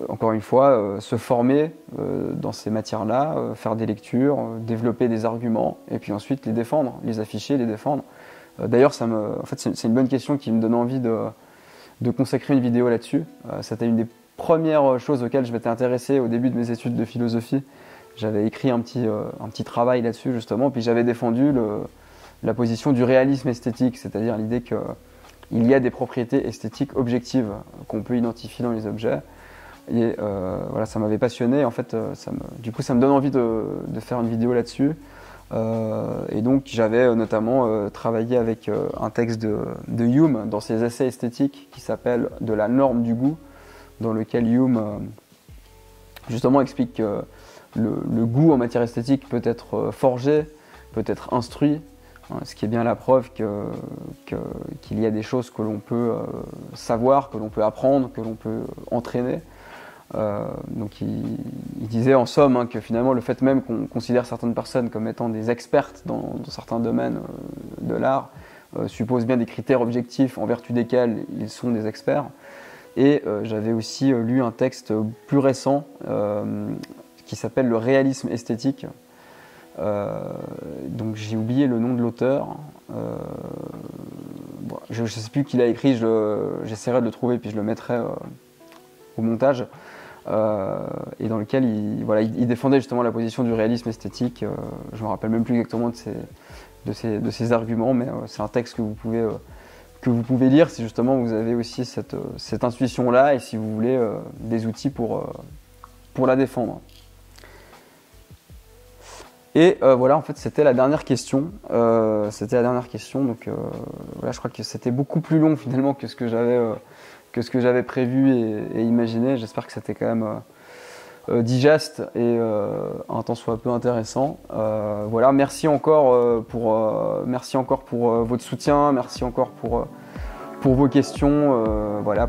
encore une fois, se former dans ces matières-là, faire des lectures, développer des arguments, et puis ensuite les défendre, les afficher, les défendre. D'ailleurs, c'est une bonne question qui me donne envie de consacrer une vidéo là-dessus. C'était une des premières choses auxquelles je m'étais intéressé au début de mes études de philosophie. J'avais écrit un petit travail là-dessus, justement, puis j'avais défendu la position du réalisme esthétique, c'est-à-dire l'idée qu'il y a des propriétés esthétiques objectives qu'on peut identifier dans les objets. Et voilà, ça m'avait passionné. En fait, du coup, ça me donne envie de faire une vidéo là-dessus. Et donc, j'avais notamment travaillé avec un texte de Hume dans ses essais esthétiques qui s'appelle « De la norme du goût », dans lequel Hume justement explique que le goût en matière esthétique peut être forgé, peut être instruit, hein, ce qui est bien la preuve qu'il y a des choses que l'on peut savoir, que l'on peut apprendre, que l'on peut entraîner. Donc il disait en somme que finalement le fait même qu'on considère certaines personnes comme étant des expertes dans certains domaines de l'art suppose bien des critères objectifs en vertu desquels ils sont des experts. Et j'avais aussi lu un texte plus récent qui s'appelle Le réalisme esthétique. Donc j'ai oublié le nom de l'auteur. Je ne sais plus qui l'a écrit, j'essaierai de le trouver puis je le mettrai au montage. Et dans lequel il défendait justement la position du réalisme esthétique. Je ne me rappelle même plus exactement de ses arguments, mais c'est un texte que vous pouvez lire si justement vous avez aussi cette intuition-là et si vous voulez des outils pour la défendre. Et voilà, en fait, c'était la dernière question. Donc voilà, je crois que c'était beaucoup plus long finalement que ce que j'avais prévu et imaginé. J'espère que c'était quand même digeste et un tant soit peu intéressant. Voilà, merci encore pour votre soutien, merci encore pour vos questions. Voilà,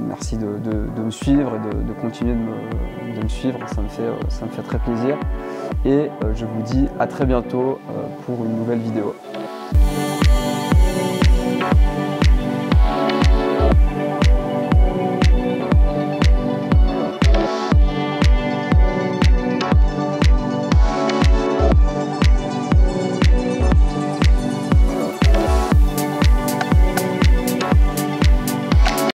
merci de me suivre et de continuer de me suivre. Ça me fait très plaisir. Et je vous dis à très bientôt pour une nouvelle vidéo.